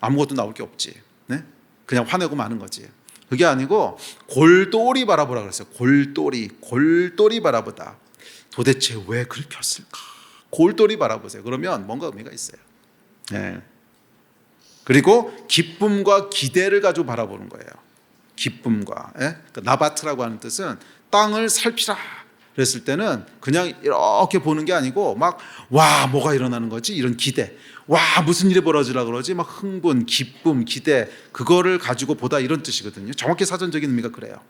아무것도 나올 게 없지. 그냥 화내고 마는 거지. 그게 아니고 골똘히 바라보라 그랬어요. 골똘히 바라보다. 도대체 왜 긁혔을까? 골똘히 바라보세요. 그러면 뭔가 의미가 있어요. 그리고 기쁨과 기대를 가지고 바라보는 거예요. 기쁨과. 나바트라고 하는 뜻은 땅을 살피라 그랬을 때는 그냥 이렇게 보는 게 아니고 뭐가 일어나는 거지? 이런 기대. 무슨 일이 벌어지라 그러지? 흥분, 기쁨, 기대, 그거를 가지고 보다, 이런 뜻이거든요. 정확히 사전적인 의미가 그래요.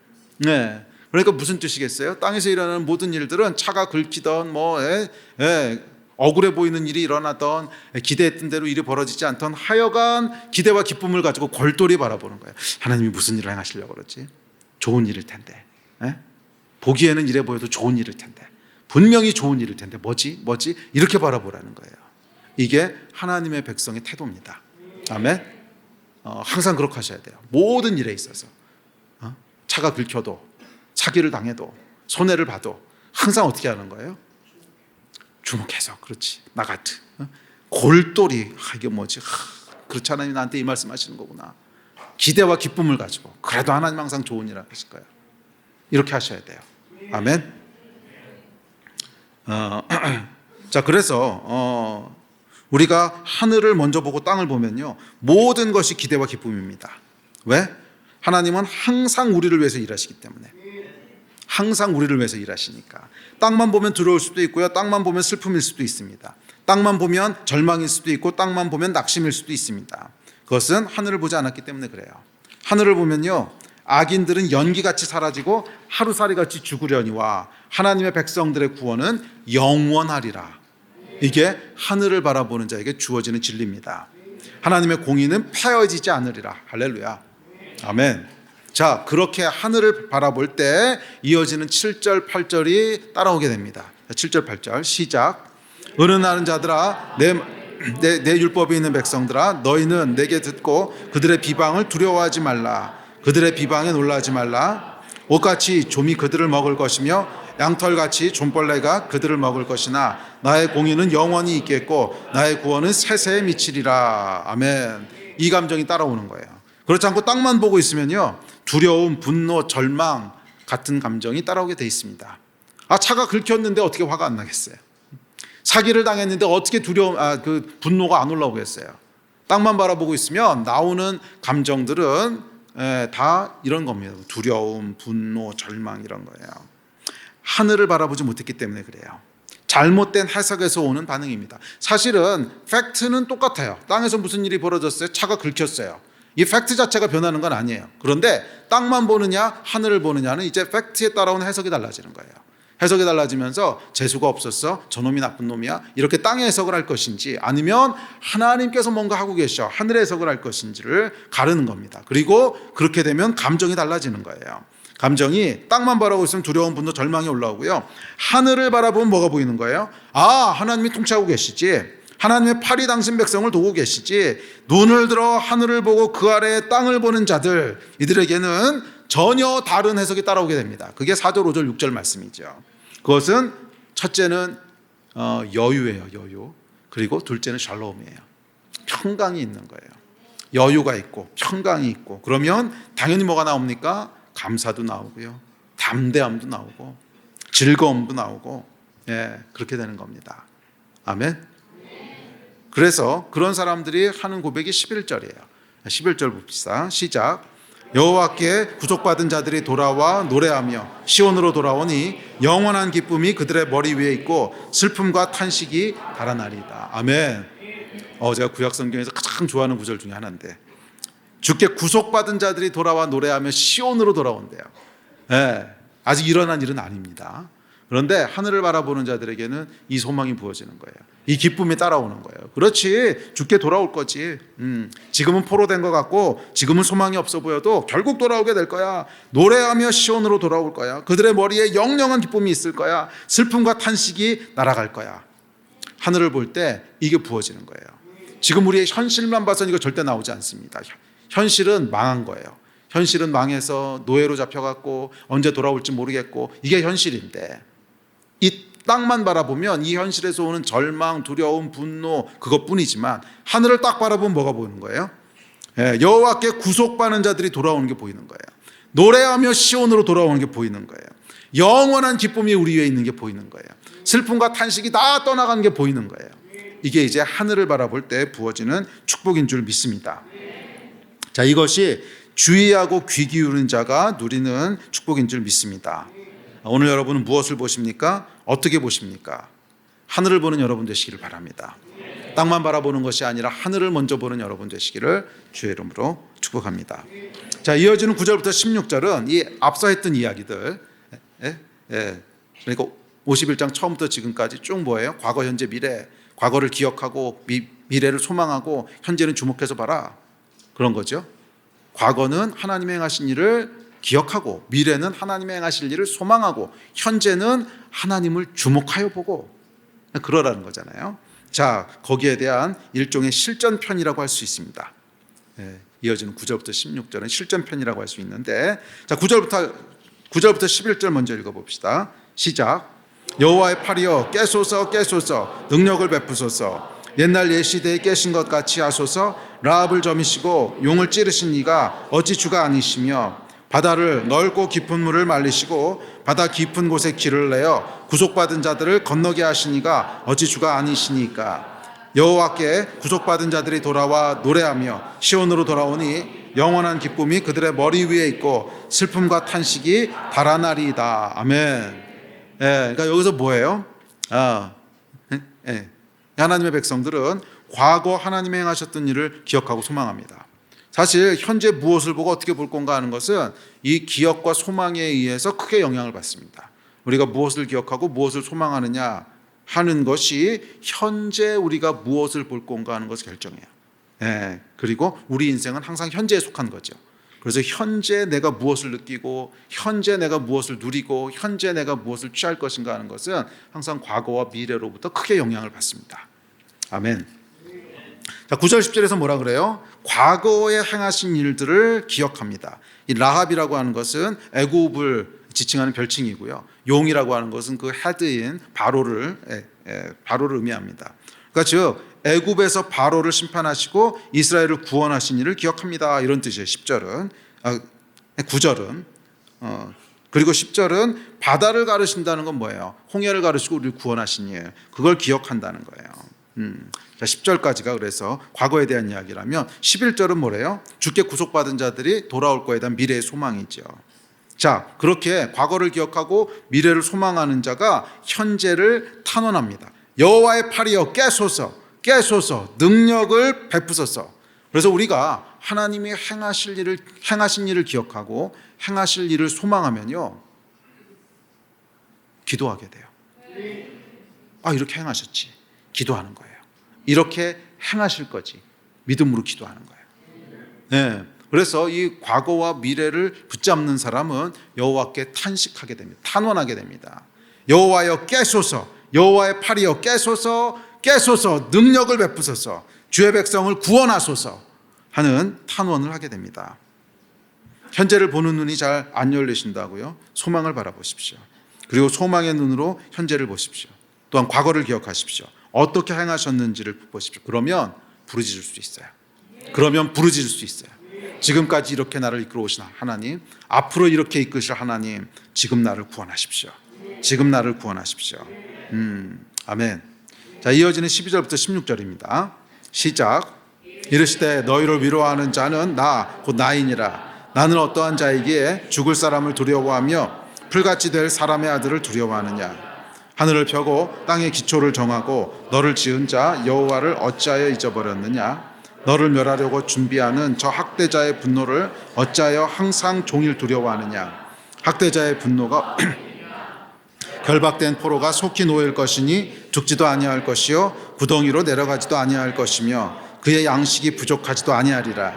그러니까 무슨 뜻이겠어요? 땅에서 일어나는 모든 일들은 차가 긁히던 억울해 보이는 일이 일어나던, 기대했던 대로 일이 벌어지지 않던, 하여간 기대와 기쁨을 가지고 골똘히 바라보는 거예요. 하나님이 무슨 일을 행하시려고 그러지? 좋은 일일 텐데. 보기에는 이래 보여도 좋은 일일 텐데, 분명히 좋은 일일 텐데 뭐지? 이렇게 바라보라는 거예요. 이게 하나님의 백성의 태도입니다. 아멘. 항상 그렇게 하셔야 돼요. 모든 일에 있어서 차가 긁혀도, 사기를 당해도, 손해를 봐도 항상 어떻게 하는 거예요? 주목해서. 그렇지, 나가트 골똘히. 이게 뭐지? 그렇지, 하나님 나한테 이 말씀하시는 거구나. 기대와 기쁨을 가지고, 그래도 하나님 항상 좋은 일 하실 거예요. 이렇게 하셔야 돼요. 아멘. 자, 그래서 우리가 하늘을 먼저 보고 땅을 보면요, 모든 것이 기대와 기쁨입니다. 왜? 하나님은 항상 우리를 위해서 일하시기 때문에. 항상 우리를 위해서 일하시니까. 땅만 보면 두려울 수도 있고요, 땅만 보면 슬픔일 수도 있습니다. 땅만 보면 절망일 수도 있고, 땅만 보면 낙심일 수도 있습니다. 그것은 하늘을 보지 않았기 때문에 그래요. 하늘을 보면요, 악인들은 연기같이 사라지고 하루살이같이 죽으려니와 하나님의 백성들의 구원은 영원하리라. 이게 하늘을 바라보는 자에게 주어지는 진리입니다. 하나님의 공의는 폐허지지 않으리라. 할렐루야. 아멘. 자, 그렇게 하늘을 바라볼 때 이어지는 7절 8절이 따라오게 됩니다. 7절 8절 시작. 의논하는 자들아, 내 율법에 있는 백성들아, 너희는 내게 듣고 그들의 비방을 두려워하지 말라. 그들의 비방에 놀라지 말라. 옷같이 좀이 그들을 먹을 것이며 양털같이 좀벌레가 그들을 먹을 것이나 나의 공의는 영원히 있겠고 나의 구원은 세세에 미치리라. 아멘. 이 감정이 따라오는 거예요. 그렇지 않고 땅만 보고 있으면요, 두려움, 분노, 절망 같은 감정이 따라오게 돼 있습니다. 차가 긁혔는데 어떻게 화가 안 나겠어요? 사기를 당했는데 어떻게 분노가 안 올라오겠어요? 땅만 바라보고 있으면 나오는 감정들은 다 이런 겁니다. 두려움, 분노, 절망, 이런 거예요. 하늘을 바라보지 못했기 때문에 그래요. 잘못된 해석에서 오는 반응입니다. 사실은 팩트는 똑같아요. 땅에서 무슨 일이 벌어졌어요? 차가 긁혔어요. 이 팩트 자체가 변하는 건 아니에요. 그런데 땅만 보느냐 하늘을 보느냐는 이제 팩트에 따라온 해석이 달라지는 거예요. 해석이 달라지면서 재수가 없었어, 저놈이 나쁜 놈이야, 이렇게 땅의 해석을 할 것인지, 아니면 하나님께서 뭔가 하고 계셔, 하늘의 해석을 할 것인지를 가르는 겁니다. 그리고 그렇게 되면 감정이 달라지는 거예요. 감정이 땅만 바라보고 있으면 두려운 분노, 절망이 올라오고요. 하늘을 바라보면 뭐가 보이는 거예요? 아, 하나님이 통치하고 계시지, 하나님의 팔이 당신 백성을 도우고 계시지. 눈을 들어 하늘을 보고 그 아래에 땅을 보는 자들, 이들에게는 전혀 다른 해석이 따라오게 됩니다. 그게 4절, 5절, 6절 말씀이죠. 그것은 첫째는 여유예요, 여유. 그리고 둘째는 샬롬이에요. 평강이 있는 거예요. 여유가 있고 평강이 있고, 그러면 당연히 뭐가 나옵니까? 감사도 나오고요, 담대함도 나오고, 즐거움도 나오고, 그렇게 되는 겁니다. 아멘. 그래서 그런 사람들이 하는 고백이 11절이에요. 11절 봅시다. 시작. 여호와께 구속받은 자들이 돌아와 노래하며 시온으로 돌아오니 영원한 기쁨이 그들의 머리 위에 있고 슬픔과 탄식이 달아나리이다. 아멘. 제가 구약 성경에서 가장 좋아하는 구절 중에 하나인데, 주께 구속받은 자들이 돌아와 노래하며 시온으로 돌아온대요. 아직 일어난 일은 아닙니다. 그런데 하늘을 바라보는 자들에게는 이 소망이 부어지는 거예요. 이 기쁨이 따라오는 거예요. 그렇지, 주께 돌아올 거지. 지금은 포로된 것 같고 지금은 소망이 없어 보여도 결국 돌아오게 될 거야. 노래하며 시온으로 돌아올 거야. 그들의 머리에 영영한 기쁨이 있을 거야. 슬픔과 탄식이 날아갈 거야. 하늘을 볼 때 이게 부어지는 거예요. 지금 우리의 현실만 봐서는 이거 절대 나오지 않습니다. 현실은 망한 거예요. 현실은 망해서 노예로 잡혀갔고 언제 돌아올지 모르겠고, 이게 현실인데, 이 땅만 바라보면 이 현실에서 오는 절망, 두려움, 분노, 그것뿐이지만 하늘을 딱 바라보면 뭐가 보이는 거예요? 여호와께 구속받는 자들이 돌아오는 게 보이는 거예요. 노래하며 시온으로 돌아오는 게 보이는 거예요. 영원한 기쁨이 우리 위에 있는 게 보이는 거예요. 슬픔과 탄식이 다 떠나가는 게 보이는 거예요. 이게 이제 하늘을 바라볼 때 부어지는 축복인 줄 믿습니다. 자, 이것이 주의하고 귀 기울인 자가 누리는 축복인 줄 믿습니다. 오늘 여러분은 무엇을 보십니까? 어떻게 보십니까? 하늘을 보는 여러분 되시기를 바랍니다. 땅만 바라보는 것이 아니라 하늘을 먼저 보는 여러분 되시기를 주의 이름으로 축복합니다. 자, 이어지는 9절부터 16절은 이 앞서 했던 이야기들, 그러니까 51장 처음부터 지금까지 쭉 뭐예요? 과거, 현재, 미래. 과거를 기억하고 미래를 소망하고 현재는 주목해서 봐라, 그런 거죠. 과거는 하나님의 행하신 일을 기억하고, 미래는 하나님의 행하실 일을 소망하고, 현재는 하나님을 주목하여 보고, 그러라는 거잖아요. 자, 거기에 대한 일종의 실전편이라고 할 수 있습니다. 이어지는 9절부터 16절은 실전편이라고 할 수 있는데, 자, 9절부터 11절 먼저 읽어봅시다. 시작. 여호와의 팔이여 깨소서 깨소서, 능력을 베푸소서. 옛날 옛시대에 깨신 것 같이 하소서. 라합을 점이시고 용을 찌르신 이가 어찌 주가 아니시며, 바다를 넓고 깊은 물을 말리시고 바다 깊은 곳에 길을 내어 구속받은 자들을 건너게 하시니가 어찌 주가 아니시니까. 여호와께 구속받은 자들이 돌아와 노래하며 시온으로 돌아오니 영원한 기쁨이 그들의 머리 위에 있고 슬픔과 탄식이 달아나리이다. 아멘. 그러니까 여기서 뭐예요? 하나님의 백성들은 과거 하나님이 행하셨던 일을 기억하고 소망합니다. 사실 현재 무엇을 보고 어떻게 볼 건가 하는 것은 이 기억과 소망에 의해서 크게 영향을 받습니다. 우리가 무엇을 기억하고 무엇을 소망하느냐 하는 것이 현재 우리가 무엇을 볼 건가 하는 것을 결정해요. 그리고 우리 인생은 항상 현재에 속한 거죠. 그래서 현재 내가 무엇을 느끼고, 현재 내가 무엇을 누리고, 현재 내가 무엇을 취할 것인가 하는 것은 항상 과거와 미래로부터 크게 영향을 받습니다. 아멘. 자, 9절 10절에서 뭐라 그래요? 과거에 행하신 일들을 기억합니다. 이 라합이라고 하는 것은 애굽을 지칭하는 별칭이고요, 용이라고 하는 것은 그 헤드인 바로를 의미합니다. 그러니까 즉 애굽에서 바로를 심판하시고 이스라엘을 구원하신 일을 기억합니다, 이런 뜻이에요. 10절은 9절은 그리고 10절은 바다를 가르신다는 건 뭐예요? 홍해를 가르시고 우리를 구원하신 일, 그걸 기억한다는 거예요. 자, 10절까지가 그래서 과거에 대한 이야기라면 11절은 뭐래요? 주께 구속받은 자들이 돌아올 거에 대한 미래의 소망이죠. 자, 그렇게 과거를 기억하고 미래를 소망하는 자가 현재를 탄원합니다. 여호와의 팔이여 깨소서, 깨소서, 능력을 베푸소서. 그래서 우리가 하나님이 행하신 일을 기억하고 행하실 일을 소망하면요, 기도하게 돼요. 아, 이렇게 행하셨지. 기도하는 거예요. 이렇게 행하실 거지. 믿음으로 기도하는 거예요. 네. 그래서 이 과거와 미래를 붙잡는 사람은 여호와께 탄식하게 됩니다. 탄원하게 됩니다. 여호와여 깨소서, 여호와의 팔이여 깨소서, 깨소서, 능력을 베푸소서, 주의 백성을 구원하소서 하는 탄원을 하게 됩니다. 현재를 보는 눈이 잘 안 열리신다고요? 소망을 바라보십시오. 그리고 소망의 눈으로 현재를 보십시오. 또한 과거를 기억하십시오. 어떻게 행하셨는지를 보십시오. 그러면 부르짖을 수 있어요. 그러면 부르짖을 수 있어요. 지금까지 이렇게 나를 이끌어 오신 하나님, 앞으로 이렇게 이끄실 하나님, 지금 나를 구원하십시오. 지금 나를 구원하십시오. 아멘. 자, 이어지는 12절부터 16절입니다. 시작. 이르시되 너희를 위로하는 자는 나 곧 나이니라. 나는 어떠한 자이기에 죽을 사람을 두려워하며 풀같이 될 사람의 아들을 두려워하느냐. 하늘을 펴고 땅의 기초를 정하고 너를 지은 자 여호와를 어찌하여 잊어버렸느냐. 너를 멸하려고 준비하는 저 학대자의 분노를 어찌하여 항상 종일 두려워하느냐. 학대자의 분노가 결박된 포로가 속히 놓일 것이니 죽지도 아니할 것이요 구덩이로 내려가지도 아니할 것이며 그의 양식이 부족하지도 아니하리라.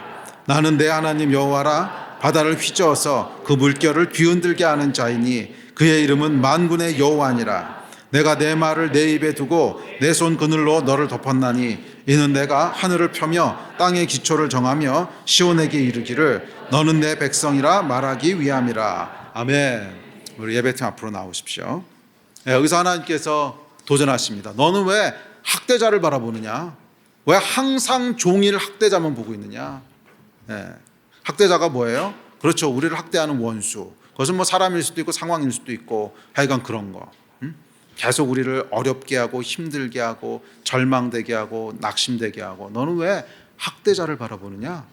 나는 내 하나님 여호와라. 바다를 휘저어서 그 물결을 뒤흔들게 하는 자이니 그의 이름은 만군의 여호와니라. 내가 내 말을 내 입에 두고 내 손 그늘로 너를 덮었나니 이는 내가 하늘을 펴며 땅의 기초를 정하며 시온에게 이르기를 너는 내 백성이라 말하기 위함이라. 아멘. 우리 예배팀 앞으로 나오십시오. 네, 여기서 하나님께서 도전하십니다. 너는 왜 학대자를 바라보느냐? 왜 항상 종일 학대자만 보고 있느냐? 네. 학대자가 뭐예요? 그렇죠. 우리를 학대하는 원수. 그것은 뭐 사람일 수도 있고 상황일 수도 있고 하여간 그런 거. 계속 우리를 어렵게 하고 힘들게 하고 절망되게 하고 낙심되게 하고. 너는 왜 학대자를 바라보느냐?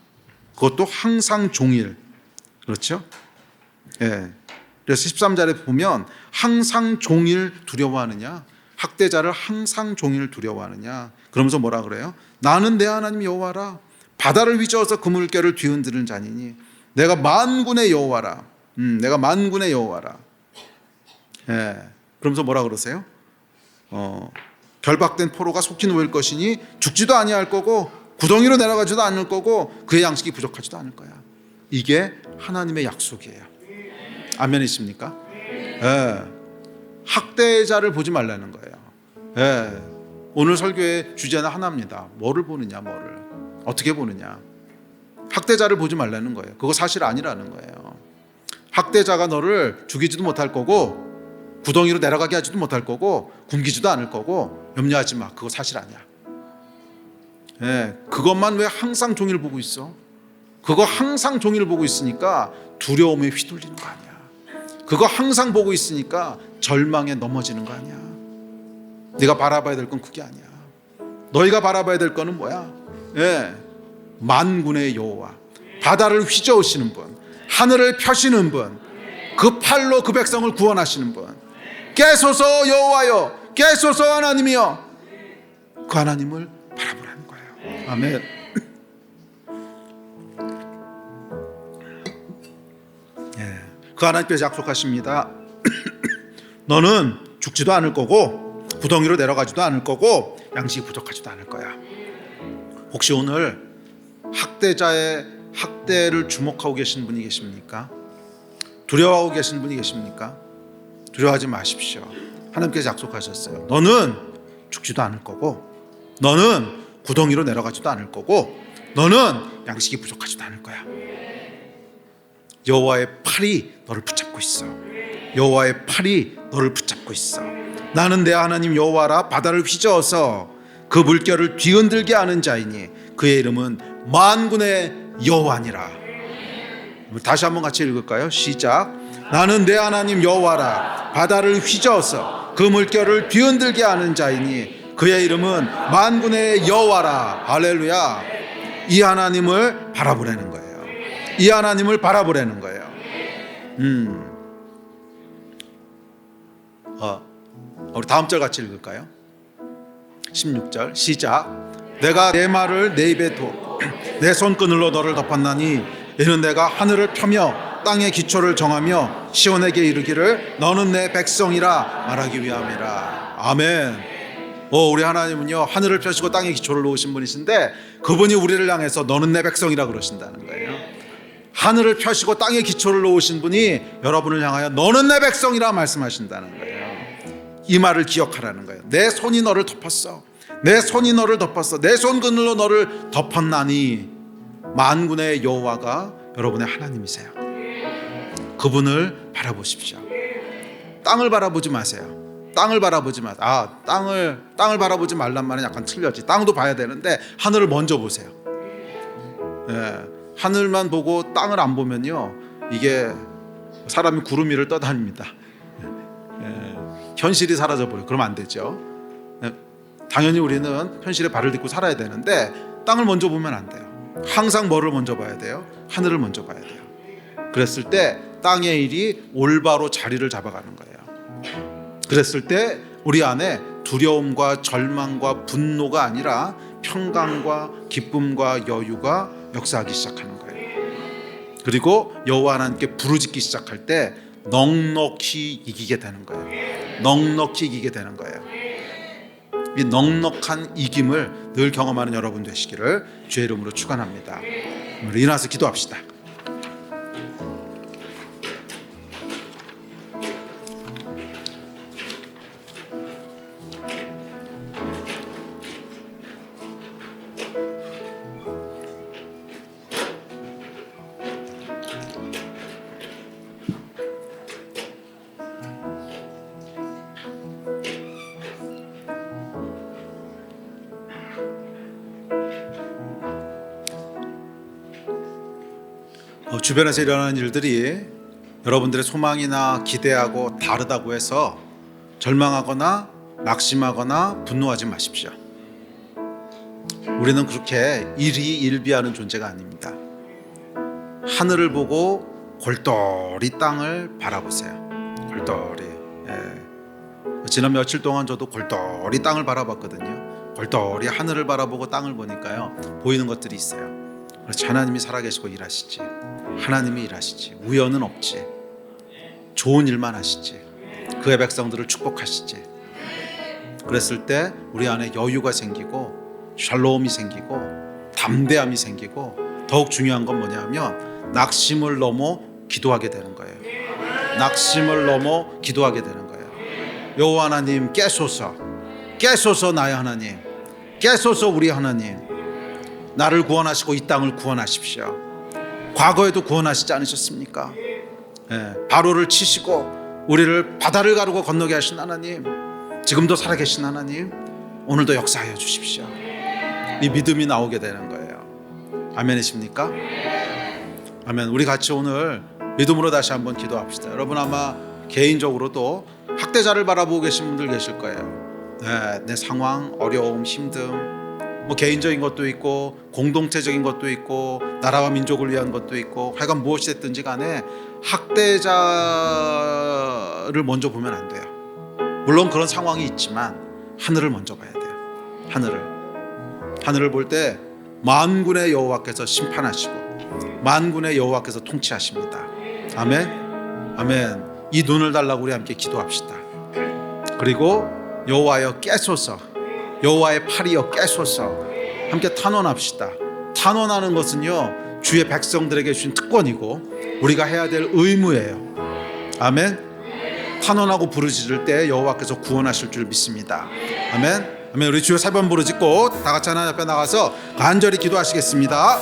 그것도 항상 종일. 그렇죠? 예. 그래서 13절에 보면 항상 종일 두려워하느냐? 학대자를 항상 종일 두려워하느냐? 그러면서 뭐라 그래요? 나는 내 하나님 여호와라. 바다를 휘저어서 그 물결을 뒤흔드는 자니니 내가 만군의 여호와라. 내가 만군의 여호와라. 예. 그러면서 뭐라 그러세요? 결박된 포로가 속히 놓일 것이니 죽지도 아니할 거고 구덩이로 내려가지도 않을 거고 그의 양식이 부족하지도 않을 거야. 이게 하나님의 약속이에요. 아멘이십니까? 예. 학대자를 보지 말라는 거예요. 예. 오늘 설교의 주제는 하나입니다. 뭐를 보느냐, 뭐를 어떻게 보느냐. 학대자를 보지 말라는 거예요. 그거 사실 아니라는 거예요. 학대자가 너를 죽이지도 못할 거고 구덩이로 내려가게 하지도 못할 거고 굶기지도 않을 거고 염려하지 마. 그거 사실 아니야. 예, 그것만 왜 항상 종일 보고 있어? 그거 항상 종일 보고 있으니까 두려움에 휘둘리는 거 아니야. 그거 항상 보고 있으니까 절망에 넘어지는 거 아니야. 네가 바라봐야 될 건 그게 아니야. 너희가 바라봐야 될 거는 뭐야? 예, 만군의 여호와, 바다를 휘저으시는 분, 하늘을 펴시는 분, 그 팔로 그 백성을 구원하시는 분. 깨소서 여호와여, 깨소서 하나님이여. 그 하나님을 바라보라는 거예요. 아멘. 예, 그 하나님께서 약속하십니다. 너는 죽지도 않을 거고 구덩이로 내려가지도 않을 거고 양식이 부족하지도 않을 거야. 혹시 오늘 학대자의 학대를 주목하고 계신 분이 계십니까? 두려워하고 계신 분이 계십니까? 두려워하지 마십시오. 하나님께서 약속하셨어요. 너는 죽지도 않을 거고 너는 구덩이로 내려가지도 않을 거고 너는 양식이 부족하지도 않을 거야. 여호와의 팔이 너를 붙잡고 있어. 여호와의 팔이 너를 붙잡고 있어. 나는 내 하나님 여호와라. 바다를 휘저어서 그 물결을 뒤흔들게 하는 자이니 그의 이름은 만군의 여호와니라. 다시 한번 같이 읽을까요? 시작. 나는 내 하나님 여호와라. 바다를 휘저어서 그 물결을 뒤흔들게 하는 자이니 그의 이름은 만군의 여호와라. 할렐루야. 이 하나님을 바라보라는 거예요. 이 하나님을 바라보라는 거예요. 우리 다음 절 같이 읽을까요? 16절 시작. 내가 내 말을 내 입에 두어 내 손그늘로 너를 덮었나니 이는 내가 하늘을 펴며 땅의 기초를 정하며 시온에게 이르기를 너는 내 백성이라 말하기 위함이라. 아멘. 우리 하나님은요 하늘을 펴시고 땅의 기초를 놓으신 분이신데 그분이 우리를 향해서 너는 내 백성이라 그러신다는 거예요. 하늘을 펴시고 땅의 기초를 놓으신 분이 여러분을 향하여 너는 내 백성이라 말씀하신다는 거예요. 이 말을 기억하라는 거예요. 내 손이 너를 덮었어. 내 손이 너를 덮었어. 내 손그늘로 너를 덮었나니 만군의 여호와가 여러분의 하나님이세요. 그분을 바라보십시오. 땅을 바라보지 마세요. 땅을 바라보지 마세요. 땅을 바라보지 말란 말은 약간 틀렸지. 땅도 봐야 되는데 하늘을 먼저 보세요. 하늘만 보고 땅을 안 보면요 이게 사람이 구름 위를 떠다닙니다. 현실이 사라져버려요. 그러면 안 되죠. 당연히 우리는 현실에 발을 딛고 살아야 되는데 땅을 먼저 보면 안 돼요. 항상 뭐를 먼저 봐야 돼요? 하늘을 먼저 봐야 돼요. 그랬을 때 땅의 일이 올바로 자리를 잡아가는 거예요. 그랬을 때 우리 안에 두려움과 절망과 분노가 아니라 평강과 기쁨과 여유가 역사하기 시작하는 거예요. 그리고 여호와 하나님께 부르짖기 시작할 때 넉넉히 이기게 되는 거예요. 넉넉히 이기게 되는 거예요. 이 넉넉한 이김을 늘 경험하는 여러분 되시기를 주의 이름으로 축원합니다. 우리 일어나서 기도합시다. 주변에서 일어나는 일들이 여러분들의 소망이나 기대하고 다르다고 해서 절망하거나 낙심하거나 분노하지 마십시오. 우리는 그렇게 일희일비하는 존재가 아닙니다. 하늘을 보고 골똘히 땅을 바라보세요. 골똘히. 지난 며칠 동안 저도 골똘히 땅을 바라봤거든요. 골똘히 하늘을 바라보고 땅을 보니까요 보이는 것들이 있어요. 그렇지, 하나님이 살아계시고 일하시지. 하나님이 일하시지. 우연은 없지. 좋은 일만 하시지. 그의 백성들을 축복하시지. 그랬을 때 우리 안에 여유가 생기고 샬롬이 생기고 담대함이 생기고 더욱 중요한 건 뭐냐면 낙심을 넘어 기도하게 되는 거예요. 낙심을 넘어 기도하게 되는 거예요. 여호와 하나님 깨소서, 깨소서 나의 하나님, 깨소서 우리 하나님. 나를 구원하시고 이 땅을 구원하십시오. 과거에도 구원하시지 않으셨습니까? 바로를 치시고 우리를 바다를 가르고 건너게 하신 하나님, 지금도 살아계신 하나님, 오늘도 역사하여 주십시오. 이 믿음이 나오게 되는 거예요. 아멘이십니까? 아멘. 우리 같이 오늘 믿음으로 다시 한번 기도합시다. 여러분 아마 개인적으로도 학대자를 바라보고 계신 분들 계실 거예요. 내 상황, 어려움, 힘듦, 뭐 개인적인 것도 있고 공동체적인 것도 있고 나라와 민족을 위한 것도 있고 하여간 무엇이 됐든지 간에 학대자를 먼저 보면 안 돼요. 물론 그런 상황이 있지만 하늘을 먼저 봐야 돼요. 하늘을 볼 때 만군의 여호와께서 심판하시고 만군의 여호와께서 통치하십니다. 아멘. 아멘. 이 눈을 달라고 우리 함께 기도합시다. 그리고 여호와여 깨소서, 여호와의 팔이여 깨소서, 함께 탄원합시다. 탄원하는 것은요 주의 백성들에게 주신 특권이고 우리가 해야 될 의무예요. 아멘. 탄원하고 부르짖을 때 여호와께서 구원하실 줄 믿습니다. 아멘. 아멘. 우리 주여 3번 부르짖고 다 같이 하나님 앞에 나가서 간절히 기도하시겠습니다.